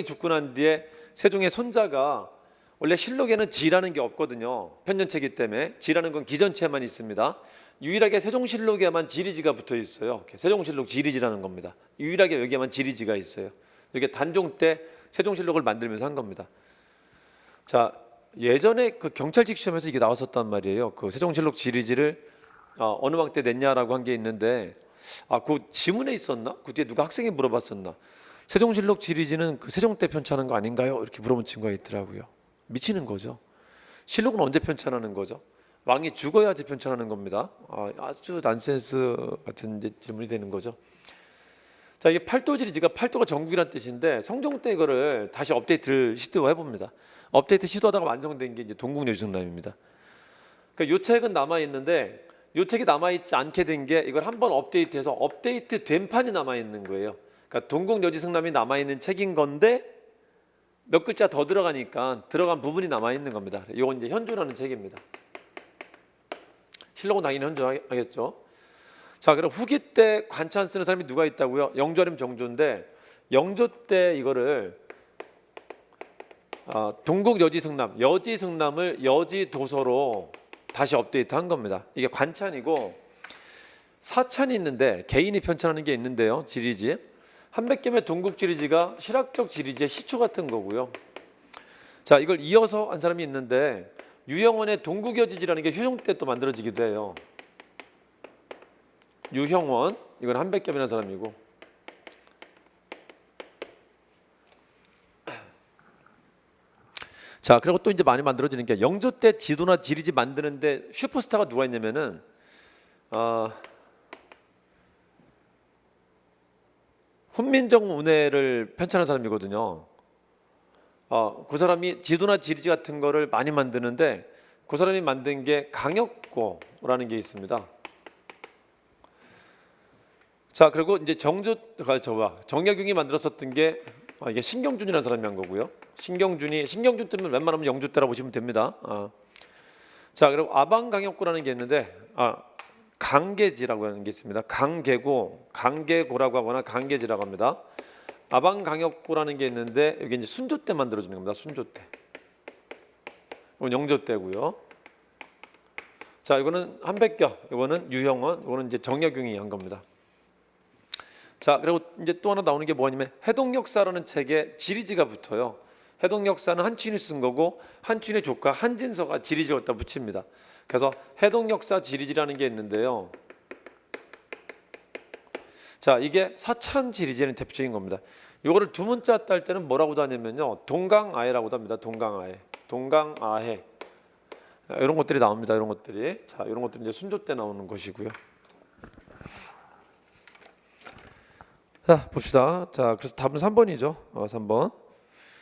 죽고 난 뒤에 세종의 손자가, 원래 실록에는 지라는 게 없거든요. 편년체이기 때문에 지라는 건 기전체만 있습니다. 유일하게 세종실록에만 지리지가 붙어 있어요. 세종실록 지리지라는 겁니다. 유일하게 여기에만 지리지가 있어요. 이게 단종 때 세종실록을 만들면서 한 겁니다. 자, 예전에 그 경찰직 시험에서 이게 나왔었단 말이에요. 그 세종실록 지리지를 어느 왕 때 냈냐라고 한 게 있는데, 그 지문에 있었나? 그 뒤에 누가 학생이 물어봤었나? 세종실록 지리지는 그 세종 때 편찬한 거 아닌가요? 이렇게 물어본 친구가 있더라고요. 미치는 거죠. 실록은 언제 편찬하는 거죠? 왕이 죽어야지 편찬하는 겁니다. 아주 난센스 같은 이제 질문이 되는 거죠. 자, 이게 팔도 지리지가 팔도가 전국이란 뜻인데 성종 때 이거를 다시 업데이트를 시도해 봅니다. 업데이트 시도하다가 완성된 게 이제 동국여지승남입니다. 그러니까 요 책은 남아 있는데 요 책이 남아 있지 않게 된 게 이걸 한번 업데이트해서 업데이트 된 판이 남아 있는 거예요. 그러니까 동국여지승남이 남아 있는 책인 건데 몇 글자 더 들어가니까 들어간 부분이 남아 있는 겁니다. 이건 이제 현조라는 책입니다. 실록은 당연히 현조하겠죠. 자, 그럼 후기 때 관찬 쓰는 사람이 누가 있다고요? 영조 아니면 정조인데 영조 때 이거를 동국여지승남, 여지승남을 여지도서로 다시 업데이트한 겁니다. 이게 관찬이고 사찬이 있는데 개인이 편찬하는 게 있는데요. 지리지 한백겸의 동국지리지가 실학적 지리지의 시초 같은 거고요. 자, 이걸 이어서 한 사람이 있는데 유형원의 동국여지지라는 게 효종 때 또 만들어지기도 해요. 유형원, 이건 한백겸이라는 사람이고, 자, 그리고 또 이제 많이 만들어지는 게 영조 때 지도나 지리지 만드는데 슈퍼스타가 누가 있냐면은 훈민정 운해를 편찬한 사람이거든요. 그 사람이 지도나 지리지 같은 거를 많이 만드는데 그 사람이 만든 게 강역고라는 게 있습니다. 자, 그리고 이제 정약용이 만들었었던 게 이게 신경준이라는 사람이 한 거고요. 신경준 때면 웬만하면 영조 때라고 보시면 됩니다. 자, 그리고 아방강역고라는 게 있는데 강계지라고 하는 게 있습니다. 강계고라고 하거나 강계지라고 합니다. 아방강역고라는 게 있는데 여기 이제 순조 때 만들어지는 겁니다. 순조 때. 이건 영조 때고요. 자, 이거는 한백겸, 이거는 유형원, 이거는 이제 정약용이 한 겁니다. 자, 그리고 이제 또 하나 나오는 게 뭐냐면 해동역사라는 책에 지리지가 붙어요. 해동역사는 한춘이 쓴 거고 한춘의 조카 한진서가 지리지를 갖다 붙입니다. 그래서 해동역사 지리지라는 게 있는데요. 자, 이게 사찬 지리지는 대표적인 겁니다. 이거를 두 문자 딸 때는 뭐라고도 하냐면요, 동강아해라고도 합니다. 동강아해. 이런 것들이 나옵니다. 이런 것들이. 자, 이런 것들이 이제 순조 때 나오는 것이고요. 자, 봅시다. 자, 그래서 답은 3번이죠. 3번.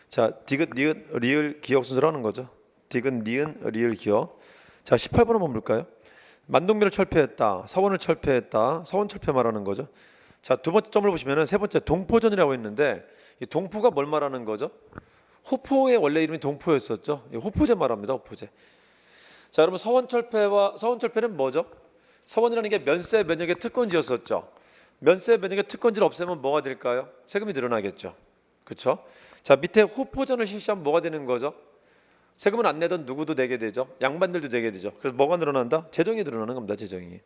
자, 디귿, 니은, 리을, 기역 순서로 하는 거죠. 디귿, 니은, 리을, 기역. 자, 18번 한번 볼까요? 만동민을 철폐했다. 서원을 철폐했다. 서원 철폐 말하는 거죠. 자, 두 번째 점을 보시면은 세 번째 동포전이라고 있는데 이 동포가 뭘 말하는 거죠? 호포의 원래 이름이 동포였었죠. 호포제 말합니다. 호포제. 자, 여러분 서원철폐는 뭐죠? 서원이라는 게 면세 면역의 특권지였었죠. 면세 면역의 특권지를 없애면 뭐가 될까요? 세금이 늘어나겠죠. 그렇죠? 자, 밑에 호포전을 실시하면 뭐가 되는 거죠? 세금을 안 내던 누구도 내게 되죠. 양반들도 내게 되죠. 그래서 뭐가 늘어난다? 재정이 늘어나는 겁니다. 재정이.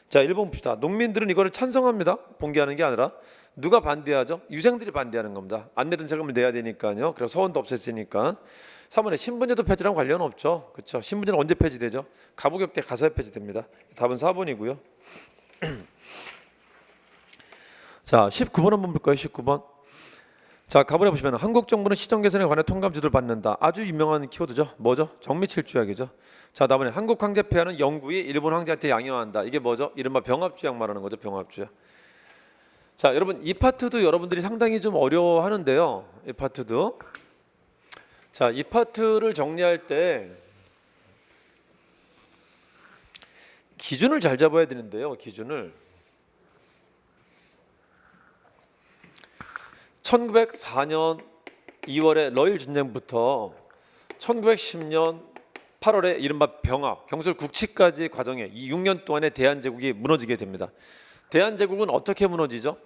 자, 1번 봅시다. 농민들은 이거를 찬성합니다. 봉기하는 게 아니라 누가 반대하죠? 유생들이 반대하는 겁니다. 안 내던 세금을 내야 되니까요. 그래서 서원도 없앴으니까. 3번에 신분제도 폐지랑 관련 없죠. 그렇죠? 신분제는 언제 폐지되죠? 가부격 때 가서야 폐지됩니다. 답은 4번이고요. 자, 19번 한번 볼까요? 19번. 자, 가보려 보시면 한국 정부는 시정 개선에 관해 통감 지도를 받는다. 아주 유명한 키워드죠. 뭐죠? 정미칠주약이죠. 자, 다음에 한국 황제 폐하는 영구히 일본 황제한테 양해한다. 이게 뭐죠? 이른바 병합주약 말하는 거죠. 병합주약. 자, 여러분 이 파트도 여러분들이 상당히 좀 어려워하는데요. 이 파트도. 자, 이 파트를 정리할 때 기준을 잘 잡아야 되는데요. 기준을 1904년 2월에 러일 전쟁부터 1910년 8월에 이른바 병합, 경술 국치까지 과정에 이 6년 동안에 대한제국이 무너지게 됩니다. 대한제국은 어떻게 무너지죠?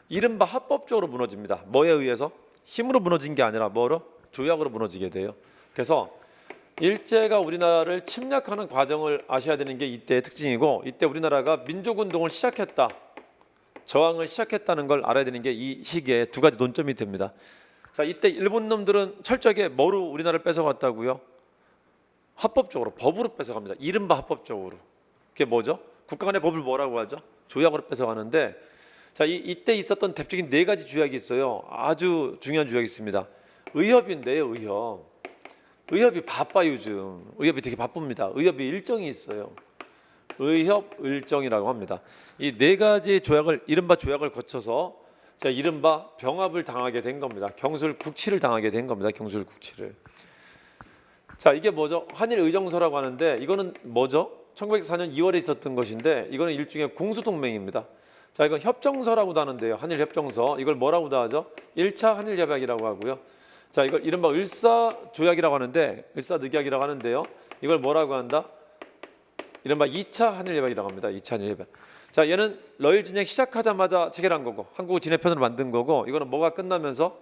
이른바 합법적으로 무너집니다. 뭐에 의해서? 힘으로 무너진 게 아니라 뭐로? 조약으로 무너지게 돼요. 그래서 일제가 우리나라를 침략하는 과정을 아셔야 되는 게 이때의 특징이고, 이때 우리나라가 민족운동을 시작했다, 저항을 시작했다는 걸 알아야 되는 게 이 시기에 두 가지 논점이 됩니다. 자, 이때 일본 놈들은 철저하게 뭐로 우리나라를 뺏어갔다고요? 합법적으로, 법으로 뺏어갑니다. 이른바 합법적으로. 그게 뭐죠? 국가 간의 법을 뭐라고 하죠? 조약으로 뺏어가는데, 자, 이때 있었던 대표적인 네 가지 조약이 있어요. 아주 중요한 조약이 있습니다. 의협인데요, 의협. 의협이 바빠 요즘. 의협이 되게 바쁩니다. 의협이 일정이 있어요. 의협 일정이라고 합니다. 이 네 가지 조약을 이른바 조약을 거쳐서 자 이른바 병합을 당하게 된 겁니다. 경술국치를 당하게 된 겁니다. 경술국치를. 자 이게 뭐죠? 한일 의정서라고 하는데 이거는 뭐죠? 1904년 2월에 있었던 것인데 이거는 일종의 공수동맹입니다. 자 이건 협정서라고도 하는데요. 한일 협정서. 이걸 뭐라고도 하죠? 1차 한일 협약이라고 하고요. 자 이걸 이른바 을사조약이라고 하는데 을사늑약이라고 하는데요. 이걸 뭐라고 한다? 이른바 2차 한일 협약이라고 합니다. 2차 한일 협약. 자 얘는 러일 전쟁 시작하자마자 체결한 거고 한국을 진해편으로 만든 거고 이거는 뭐가 끝나면서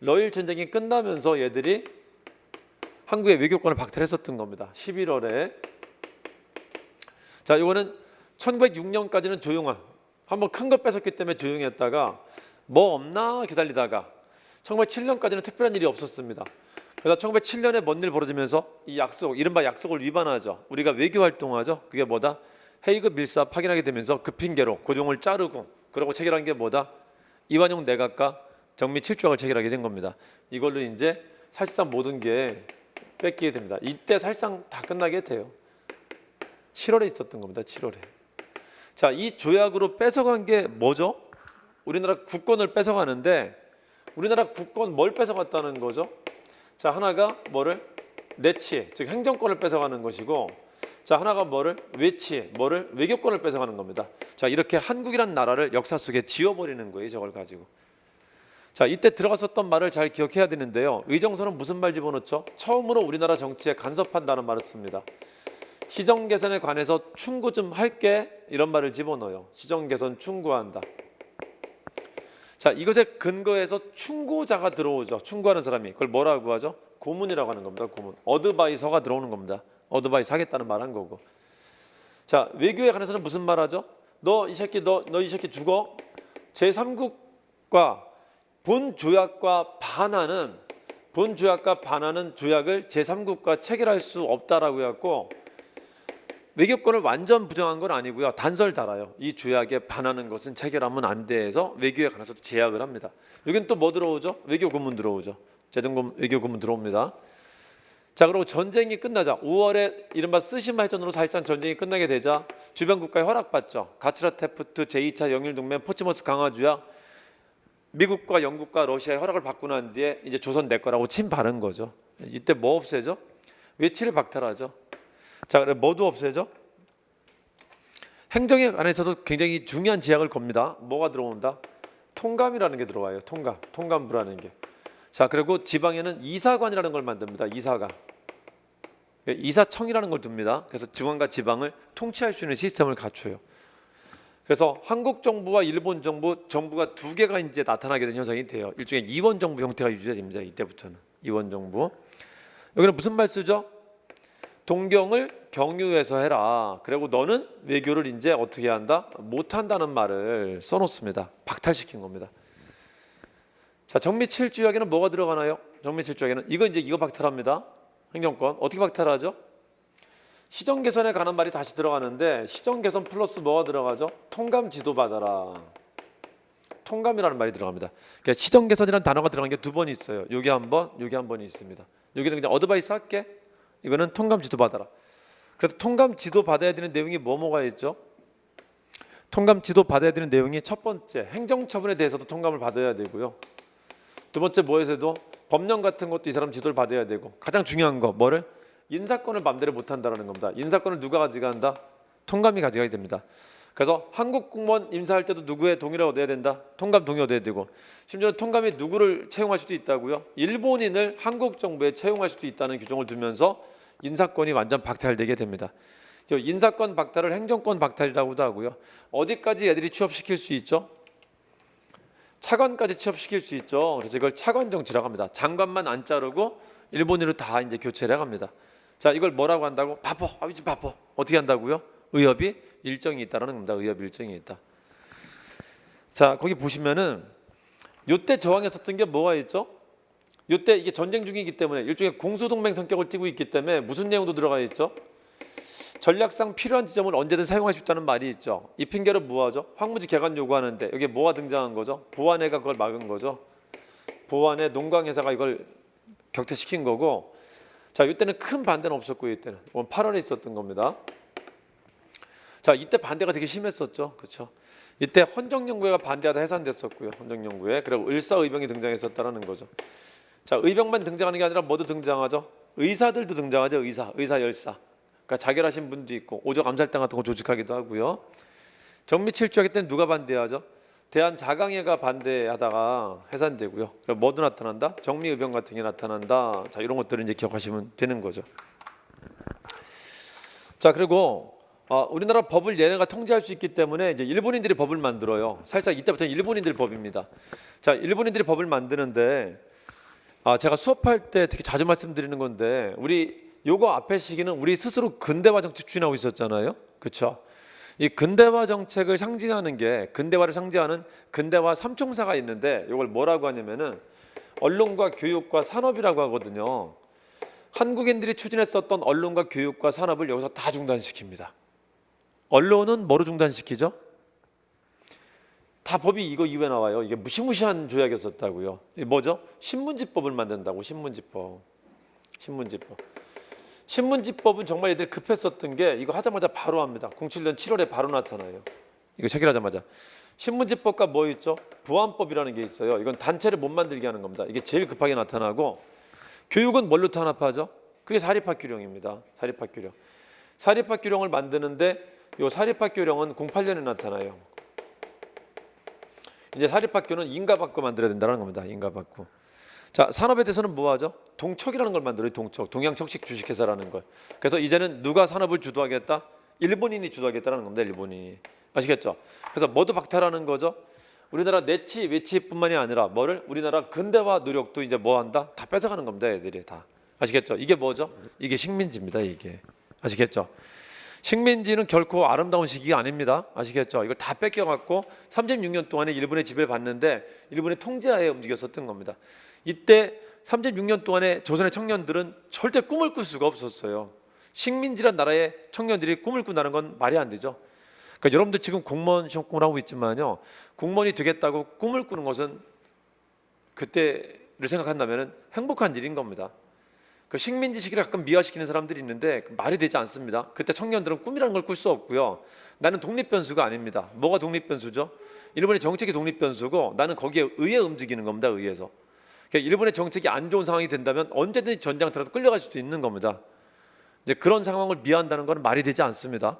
러일 전쟁이 끝나면서 얘들이 한국의 외교권을 박탈했었던 겁니다. 11월에. 자 이거는 1906년까지는 조용한 한번 큰 거 뺏었기 때문에 조용했다가 뭐 없나 기다리다가 1907년까지는 특별한 일이 없었습니다. 그래서 1907년에 뭔 일 벌어지면서 이 약속, 이른바 약속을 위반하죠. 우리가 외교 활동하죠. 그게 뭐다? 헤이그 밀사 파견하게 되면서 그 핑계로 고종을 자르고 그러고 체결한 게 뭐다? 이완용 내각과 정미 7조약을 체결하게 된 겁니다. 이걸로 이제 사실상 모든 게 뺏기게 됩니다. 이때 사실상 다 끝나게 돼요. 7월에 있었던 겁니다. 7월에. 자, 이 조약으로 뺏어간 게 뭐죠? 우리나라 국권을 뺏어가는데 우리나라 국권 뭘 뺏어갔다는 거죠? 자, 하나가 뭐를? 내치, 즉 행정권을 뺏어가는 것이고 자, 하나가 뭐를? 외치, 뭐를? 외교권을 뺏어가는 겁니다. 자, 이렇게 한국이란 나라를 역사 속에 지워버리는 거예요. 저걸 가지고. 자, 이때 들어갔었던 말을 잘 기억해야 되는데요. 의정서는 무슨 말 집어넣죠? 처음으로 우리나라 정치에 간섭한다는 말을 씁니다. 시정 개선에 관해서 충고 좀 할게 이런 말을 집어넣어요. 시정 개선 충고한다. 자, 이것에 근거해서 충고자가 들어오죠. 충고하는 사람이 그걸 뭐라고 하죠? 고문이라고 하는 겁니다. 고문. 어드바이서가 들어오는 겁니다. 어드바이서 하겠다는 말 한 거고. 자, 외교에 관해서는 무슨 말 하죠? 너 이 새끼 죽어. 제3국과 본 조약과 반하는 조약을 제3국과 체결할 수 없다라고 해갖고 외교권을 완전 부정한 건 아니고요. 단서를 달아요. 이 조약에 반하는 것은 체결하면 안 돼서 외교에 관해서 제약을 합니다. 여기는 또 뭐 들어오죠? 외교 고문 들어오죠. 재정금 외교 고문 들어옵니다. 자, 그리고 전쟁이 끝나자 5월에 이른바 쓰시마 해전으로 사실상 전쟁이 끝나게 되자 주변 국가에 허락받죠. 가츠라 테프트 제2차 영일동맹 포츠머스 강화조약 미국과 영국과 러시아의 허락을 받고 난 뒤에 이제 조선 내 거라고 침 바른 거죠. 이때 뭐 없애죠? 외치를 박탈하죠. 자, 그래 뭐도 없애죠? 행정에 관해서도 굉장히 중요한 제약을 겁니다. 뭐가 들어온다? 통감이라는 게 들어와요. 통감부라는 게. 자, 그리고 지방에는 이사관이라는 걸 만듭니다. 이사관. 이사청이라는 걸 둡니다. 그래서 지방과 지방을 통치할 수 있는 시스템을 갖춰요. 그래서 한국 정부와 일본 정부가 두 개가 이제 나타나게 된 현상이 돼요. 일종의 이원 정부 형태가 유지됩니다. 이때부터는 이원 정부. 여기는 무슨 말 쓰죠? 동경을 경유해서 해라. 그리고 너는 외교를 이제 어떻게 한다? 못한다는 말을 써놓습니다. 박탈시킨 겁니다. 자, 정미 7조약에는 뭐가 들어가나요? 정미 7조약에는 이거 박탈합니다. 행정권 어떻게 박탈하죠? 시정 개선에 관한 말이 다시 들어가는데 시정 개선 플러스 뭐가 들어가죠? 통감 지도 받아라. 통감이라는 말이 들어갑니다. 그러니까 시정 개선이라는 단어가 들어간 게 두 번 있어요. 여기 한 번, 여기 한 번이 있습니다. 여기는 그냥 어드바이스 할게. 이거는 통감 지도 받아라. 그래서 통감 지도 받아야 되는 내용이 뭐가 있죠? 통감 지도 받아야 되는 내용이 첫 번째 행정처분에 대해서도 통감을 받아야 되고요. 두 번째 뭐에서도 법령 같은 것도 이 사람 지도를 받아야 되고 가장 중요한 거 뭐를? 인사권을 마음대로 못한다는 겁니다. 인사권을 누가 가져간다? 통감이 가져가야 됩니다. 그래서 한국 공무원 임사할 때도 누구의 동의를 얻어야 된다? 통감 동의 얻어야 되고 심지어 통감이 누구를 채용할 수도 있다고요? 일본인을 한국 정부에 채용할 수도 있다는 규정을 두면서 인사권이 완전 박탈되게 됩니다. 인사권 박탈을 행정권 박탈이라고도 하고요. 어디까지 애들이 취업시킬 수 있죠? 차관까지 취업시킬 수 있죠. 그래서 이걸 차관 정치라고 합니다. 장관만 안 자르고 일본인으로 다 이제 교체를 해갑니다. 자, 이걸 뭐라고 한다고? 바빠. 요즘 바빠. 어떻게 한다고요? 의협이 일정이 있다라는 겁니다. 의협 일정이 있다. 자, 거기 보시면은 요때 저항했었던 게 뭐가 있죠? 요때 이게 전쟁 중이기 때문에 일종의 공수동맹 성격을 띠고 있기 때문에 무슨 내용도 들어가 있죠? 전략상 필요한 지점을 언제든 사용할 수 있다는 말이 있죠. 이 핑계로 뭐하죠? 황무지 개간 요구하는데 여기에 뭐가 등장한 거죠? 보안회가 그걸 막은 거죠. 보안회 농광회사가 이걸 격퇴시킨 거고 자, 이때는 큰 반대는 없었고요. 이때는 8월에 있었던 겁니다. 자, 이때 반대가 되게 심했었죠. 그렇죠? 이때 헌정연구회가 반대하다 해산됐었고요. 헌정연구회. 그리고 을사의병이 등장했었다는 거죠. 자, 의병만 등장하는 게 아니라 뭐도 등장하죠? 의사들도 등장하죠. 의사 열사. 그러니까 자결하신 분도 있고 오적 암살당 같은 거 조직하기도 하고요. 정미칠주하기 때는 누가 반대하죠? 대한자강회가 반대하다가 해산되고요. 그럼 뭐도 나타난다? 정미의병 같은 게 나타난다. 자, 이런 것들을 이제 기억하시면 되는 거죠. 자, 그리고 우리나라 법을 얘네가 통제할 수 있기 때문에 이제 일본인들이 법을 만들어요. 사실상 이때부터는 일본인들 법입니다. 자, 일본인들이 법을 만드는데 제가 수업할 때 되게 자주 말씀드리는 건데 우리 요거 앞에 시기는 우리 스스로 근대화 정책 추진하고 있었잖아요. 그렇죠? 이 근대화 정책을 상징하는 게 근대화를 상징하는 근대화 삼총사가 있는데 이걸 뭐라고 하냐면은 언론과 교육과 산업이라고 하거든요. 한국인들이 추진했었던 언론과 교육과 산업을 여기서 다 중단시킵니다. 언론은 뭐로 중단시키죠? 다 법이 이거 이후에 나와요. 이게 무시무시한 조약이었었다고요. 이게 뭐죠? 신문지법을 만든다고. 신문지법. 신문지법은 정말 얘들 급했었던 게 이거 하자마자 바로 합니다. 07년 7월에 바로 나타나요. 이거 체결하자마자. 신문지법과 뭐 있죠? 보안법이라는 게 있어요. 이건 단체를 못 만들게 하는 겁니다. 이게 제일 급하게 나타나고 교육은 뭘로 탄압하죠? 그게 사립학교령입니다. 사립학교령. 사립학교령을 만드는데 이 사립학교령은 08년에 나타나요. 이제 사립학교는 인가받고 만들어야 된다는 겁니다. 인가받고. 자, 산업에 대해서는 뭐 하죠? 동척이라는 걸 만들어요. 동척. 동양척식 주식회사라는 걸. 그래서 이제는 누가 산업을 주도하겠다? 일본인이 주도하겠다는 겁니다. 일본인이. 아시겠죠? 그래서 뭐도 박탈하는 거죠? 우리나라 내치, 외치뿐만이 아니라 뭐를? 우리나라 근대화 노력도 이제 뭐 한다? 다 뺏어가는 겁니다. 애들이 다. 아시겠죠? 이게 뭐죠? 이게 식민지입니다. 이게. 아시겠죠? 식민지는 결코 아름다운 시기가 아닙니다. 아시겠죠? 이걸 다 뺏겨갖고 36년 동안에 일본의 지배를 받는데 일본의 통제하에 움직였었던 겁니다. 이때 36년 동안에 조선의 청년들은 절대 꿈을 꿀 수가 없었어요. 식민지란 나라의 청년들이 꿈을 꾼다는 건 말이 안 되죠. 그러니까 여러분들 지금 공무원 시험 공부를 하고 있지만요. 공무원이 되겠다고 꿈을 꾸는 것은 그때를 생각한다면 행복한 일인 겁니다. 그 식민지 시기를 가끔 미화시키는 사람들이 있는데 말이 되지 않습니다. 그때 청년들은 꿈이라는 걸 꿀 수 없고요. 나는 독립변수가 아닙니다. 뭐가 독립변수죠? 일본의 정책이 독립변수고 나는 거기에 의해 움직이는 겁니다. 의해서. 그러니까 일본의 정책이 안 좋은 상황이 된다면 언제든지 전장터라도 끌려갈 수도 있는 겁니다. 이제 그런 상황을 미화한다는 건 말이 되지 않습니다.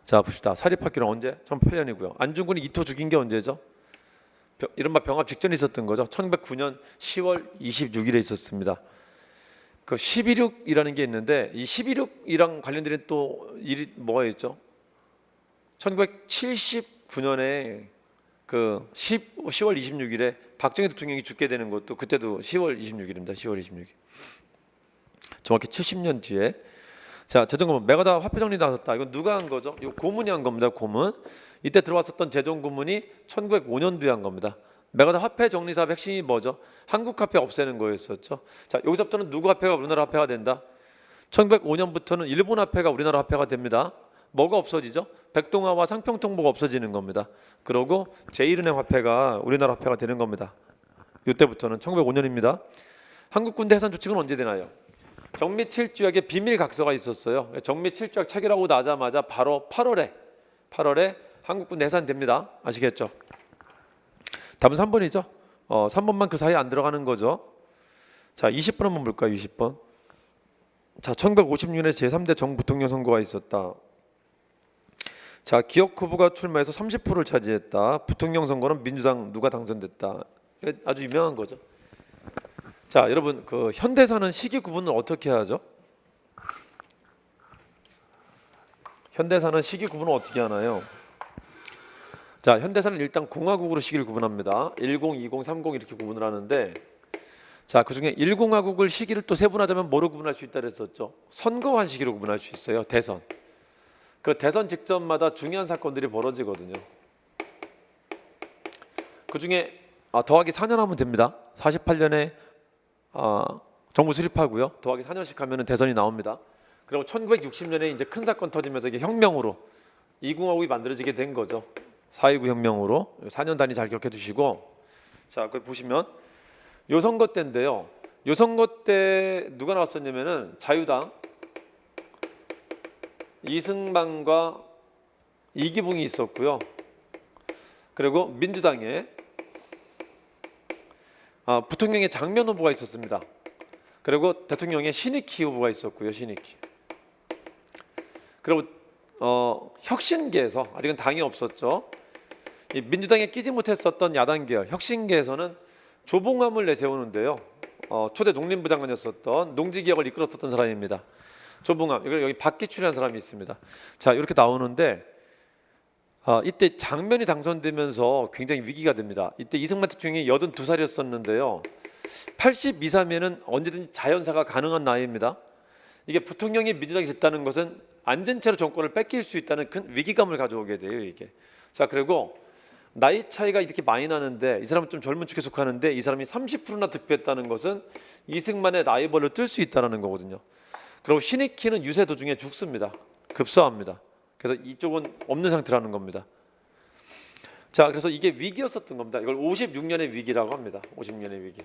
자, 봅시다. 사립학교는 언제? 18년이고요. 안중근이 이토 죽인 게 언제죠? 이른바 병합 직전에 있었던 거죠. 1909년 10월 26일에 있었습니다. 그 11.6이라는 게 있는데 이 11.6이랑 관련된 또 일이 뭐가 있죠? 1979년에 그 10월 26일에 박정희 대통령이 죽게 되는 것도 그때도 10월 26일입니다. 10월 26일. 정확히 70년 뒤에. 자, 재정고문 메가다 화폐 정리 나섰다. 이건 누가 한 거죠? 이거 고문이 한 겁니다. 고문. 이때 들어왔었던 재정고문이 1905년도에 한 겁니다. 메가다 화폐 정리 사업 핵심이 뭐죠? 한국 화폐 없애는 거였었죠. 자, 여기서부터는 누구 화폐가 우리나라 화폐가 된다? 1905년부터는 일본 화폐가 우리나라 화폐가 됩니다. 뭐가 없어지죠? 백동화와 상평통보가 없어지는 겁니다. 그러고 제1은행 화폐가 우리나라 화폐가 되는 겁니다. 이때부터는 1905년입니다. 한국 군대 해산 조치는 언제 되나요? 정미7조약에 비밀 각서가 있었어요. 정미7조약 체결하고 나자마자 바로 8월에 한국 군대 해산됩니다. 아시겠죠? 답은 3번이죠. 3번만 그 사이에 안 들어가는 거죠. 자, 20번 한번 볼까요? 20번. 자, 1956년에 제3대 정부통령 선거가 있었다. 자, 기억 후보가 출마해서 30%를 차지했다. 부통령 선거는 민주당 누가 당선됐다. 아주 유명한 거죠. 자, 여러분 그 현대사는 시기 구분을 어떻게 하죠? 현대사는 시기 구분을 어떻게 하나요? 자, 현대사는 일단 공화국으로 시기를 구분합니다. 10, 20, 30 이렇게 구분을 하는데 자, 그중에 10화국을 시기를 또 세분하자면 뭐로 구분할 수 있다 그랬었죠? 선거한 시기로 구분할 수 있어요. 대선. 그 대선 직전마다 중요한 사건들이 벌어지거든요. 그중에 더하기 4년 하면 됩니다. 48년에 정부 수립하고요. 더하기 4년씩 하면 대선이 나옵니다. 그리고 1960년에 이제 큰 사건 터지면서 이게 혁명으로 이공화국이 만들어지게 된 거죠. 4.19 혁명으로 4년 단위 잘 기억해 두시고 자, 그 보시면 요 선거 때인데요. 요 선거 때 누가 나왔었냐면은 자유당 이승만과 이기붕이 있었고요. 그리고 민주당에 부통령의 장면 후보가 있었습니다. 그리고 대통령의 신익희 후보가 있었고요. 신익희. 그리고 혁신계에서 아직은 당이 없었죠. 이 민주당에 끼지 못했었던 야당 계열 혁신계에서는 조봉암을 내세우는데요. 초대 농림부 장관이었었던 농지개혁을 이끌었었던 사람입니다. 조봉암. 이걸 여기 박기출이라는 사람이 있습니다. 자, 이렇게 나오는데 이때 장면이 당선되면서 굉장히 위기가 됩니다. 이때 이승만 대통령이 82살이었었는데요. 82, 3에는 언제든지 자연사가 가능한 나이입니다. 이게 부통령이 민주당이 됐다는 것은 앉은 채로 정권을 뺏길 수 있다는 큰 위기감을 가져오게 돼요. 이게. 자, 그리고 나이 차이가 이렇게 많이 나는데 이 사람은 좀 젊은 축에 속하는데 이 사람이 30%나 득표했다는 것은 이승만의 라이벌을 뜰 수 있다는 거거든요. 그리고 신익희는 유세 도중에 죽습니다. 급사합니다. 그래서 이쪽은 없는 상태라는 겁니다. 자, 그래서 이게 위기였었던 겁니다. 이걸 56년의 위기라고 합니다. 56년의 위기.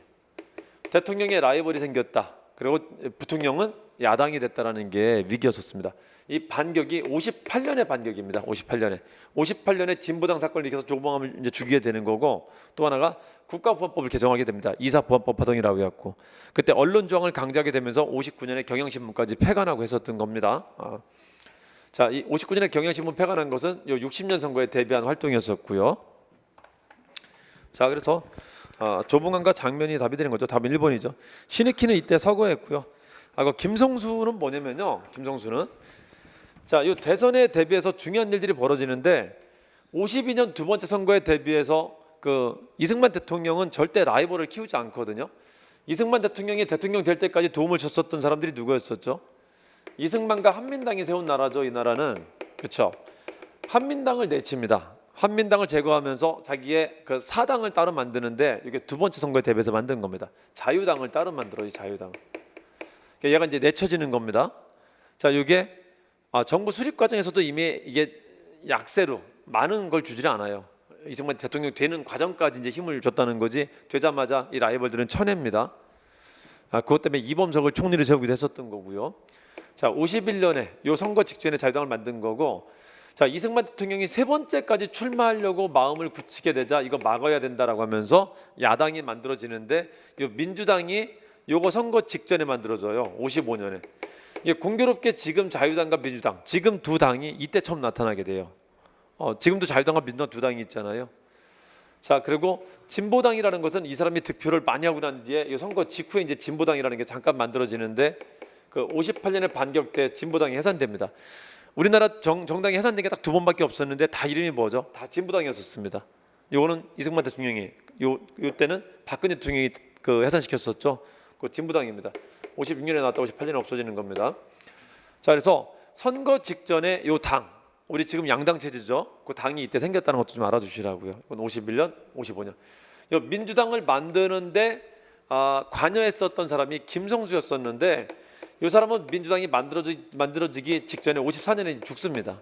대통령의 라이벌이 생겼다. 그리고 부통령은 야당이 됐다라는 게 위기였었습니다. 이 반격이 58년의 반격입니다. 58년에 진보당 사건을 일으켜서 조봉암을 이제 죽이게 되는 거고, 또 하나가 국가보안법을 개정하게 됩니다. 이사보안법 파동이라고 해갖고 그때 언론 저항을 강제하게 되면서 59년에 경향신문까지 폐간하고 했었던 겁니다. 자, 이 59년에 경향신문 폐간한 것은 요 60년 선거에 대비한 활동이었었고요. 자, 그래서 조봉암과 장면이 답이 되는 거죠. 답은 1번이죠. 신익희는 이때 서거했고요. 김성수는 뭐냐면요. 김성수는 자, 이 대선에 대비해서 중요한 일들이 벌어지는데 52년 두 번째 선거에 대비해서 이승만 대통령은 절대 라이벌을 키우지 않거든요. 이승만 대통령이 대통령 될 때까지 도움을 줬었던 사람들이 누구였었죠? 이승만과 한민당이 세운 나라죠. 이 나라는. 그렇죠. 한민당을 내칩니다. 한민당을 제거하면서 자기의 사당을 따로 만드는데 이게 두 번째 선거에 대비해서 만든 겁니다. 자유당을 따로 만들어요. 자유당. 얘가 이제 내쳐지는 겁니다. 자, 이게 정부 수립 과정에서도 이미 이게 약세로 많은 걸 주질 않아요. 이승만 대통령 되는 과정까지 이제 힘을 줬다는 거지, 되자마자 이 라이벌들은 쳐냅니다. 그것 때문에 이범석을 총리를 세우기도 했었던 거고요. 자, 51년에 요 선거 직전에 자유당을 만든 거고, 자, 이승만 대통령이 세 번째까지 출마하려고 마음을 굳히게 되자 이거 막아야 된다라고 하면서 야당이 만들어지는데, 요 민주당이 요거 선거 직전에 만들어져요. 55년에. 이게 공교롭게 지금 자유당과 민주당, 지금 두 당이 이때 처음 나타나게 돼요. 지금도 자유당과 민주당 두 당이 있잖아요. 자, 그리고 진보당이라는 것은 이 사람이 득표를 많이 하고 난 뒤에 이 선거 직후에 이제 진보당이라는 게 잠깐 만들어지는데, 58년에 반격 때 진보당이 해산됩니다. 우리나라 정당이 해산된 게 딱 두 번밖에 없었는데 다 이름이 뭐죠? 다 진보당이었었습니다. 요거는 이승만 대통령이, 요 때는 박근혜 대통령이 해산시켰었죠. 그 진보당입니다. 56년에 나왔다 58년에 없어지는 겁니다. 자, 그래서 선거 직전에 요 당, 우리 지금 양당 체제죠. 그 당이 이때 생겼다는 것도 좀 알아주시라고요. 이건 51년, 55년. 요 민주당을 만드는데 관여했었던 사람이 김성수였었는데, 이 사람은 민주당이 만들어지기 직전에 54년에 죽습니다.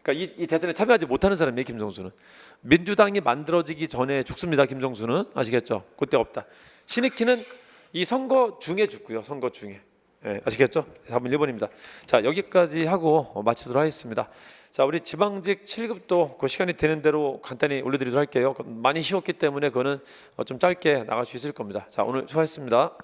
그러니까 이 대선에 참여하지 못하는 사람이에요. 김성수는. 민주당이 만들어지기 전에 죽습니다. 김성수는. 아시겠죠? 그때 없다. 신익희는 이 선거 중에 죽고요. 선거 중에. 네, 아시겠죠? 4번 1번입니다. 자, 여기까지 하고 마치도록 하겠습니다. 자, 우리 지방직 7급도 그 시간이 되는 대로 간단히 올려드리도록 할게요. 많이 쉬웠기 때문에 그거는 좀 짧게 나갈 수 있을 겁니다. 자, 오늘 수고하셨습니다.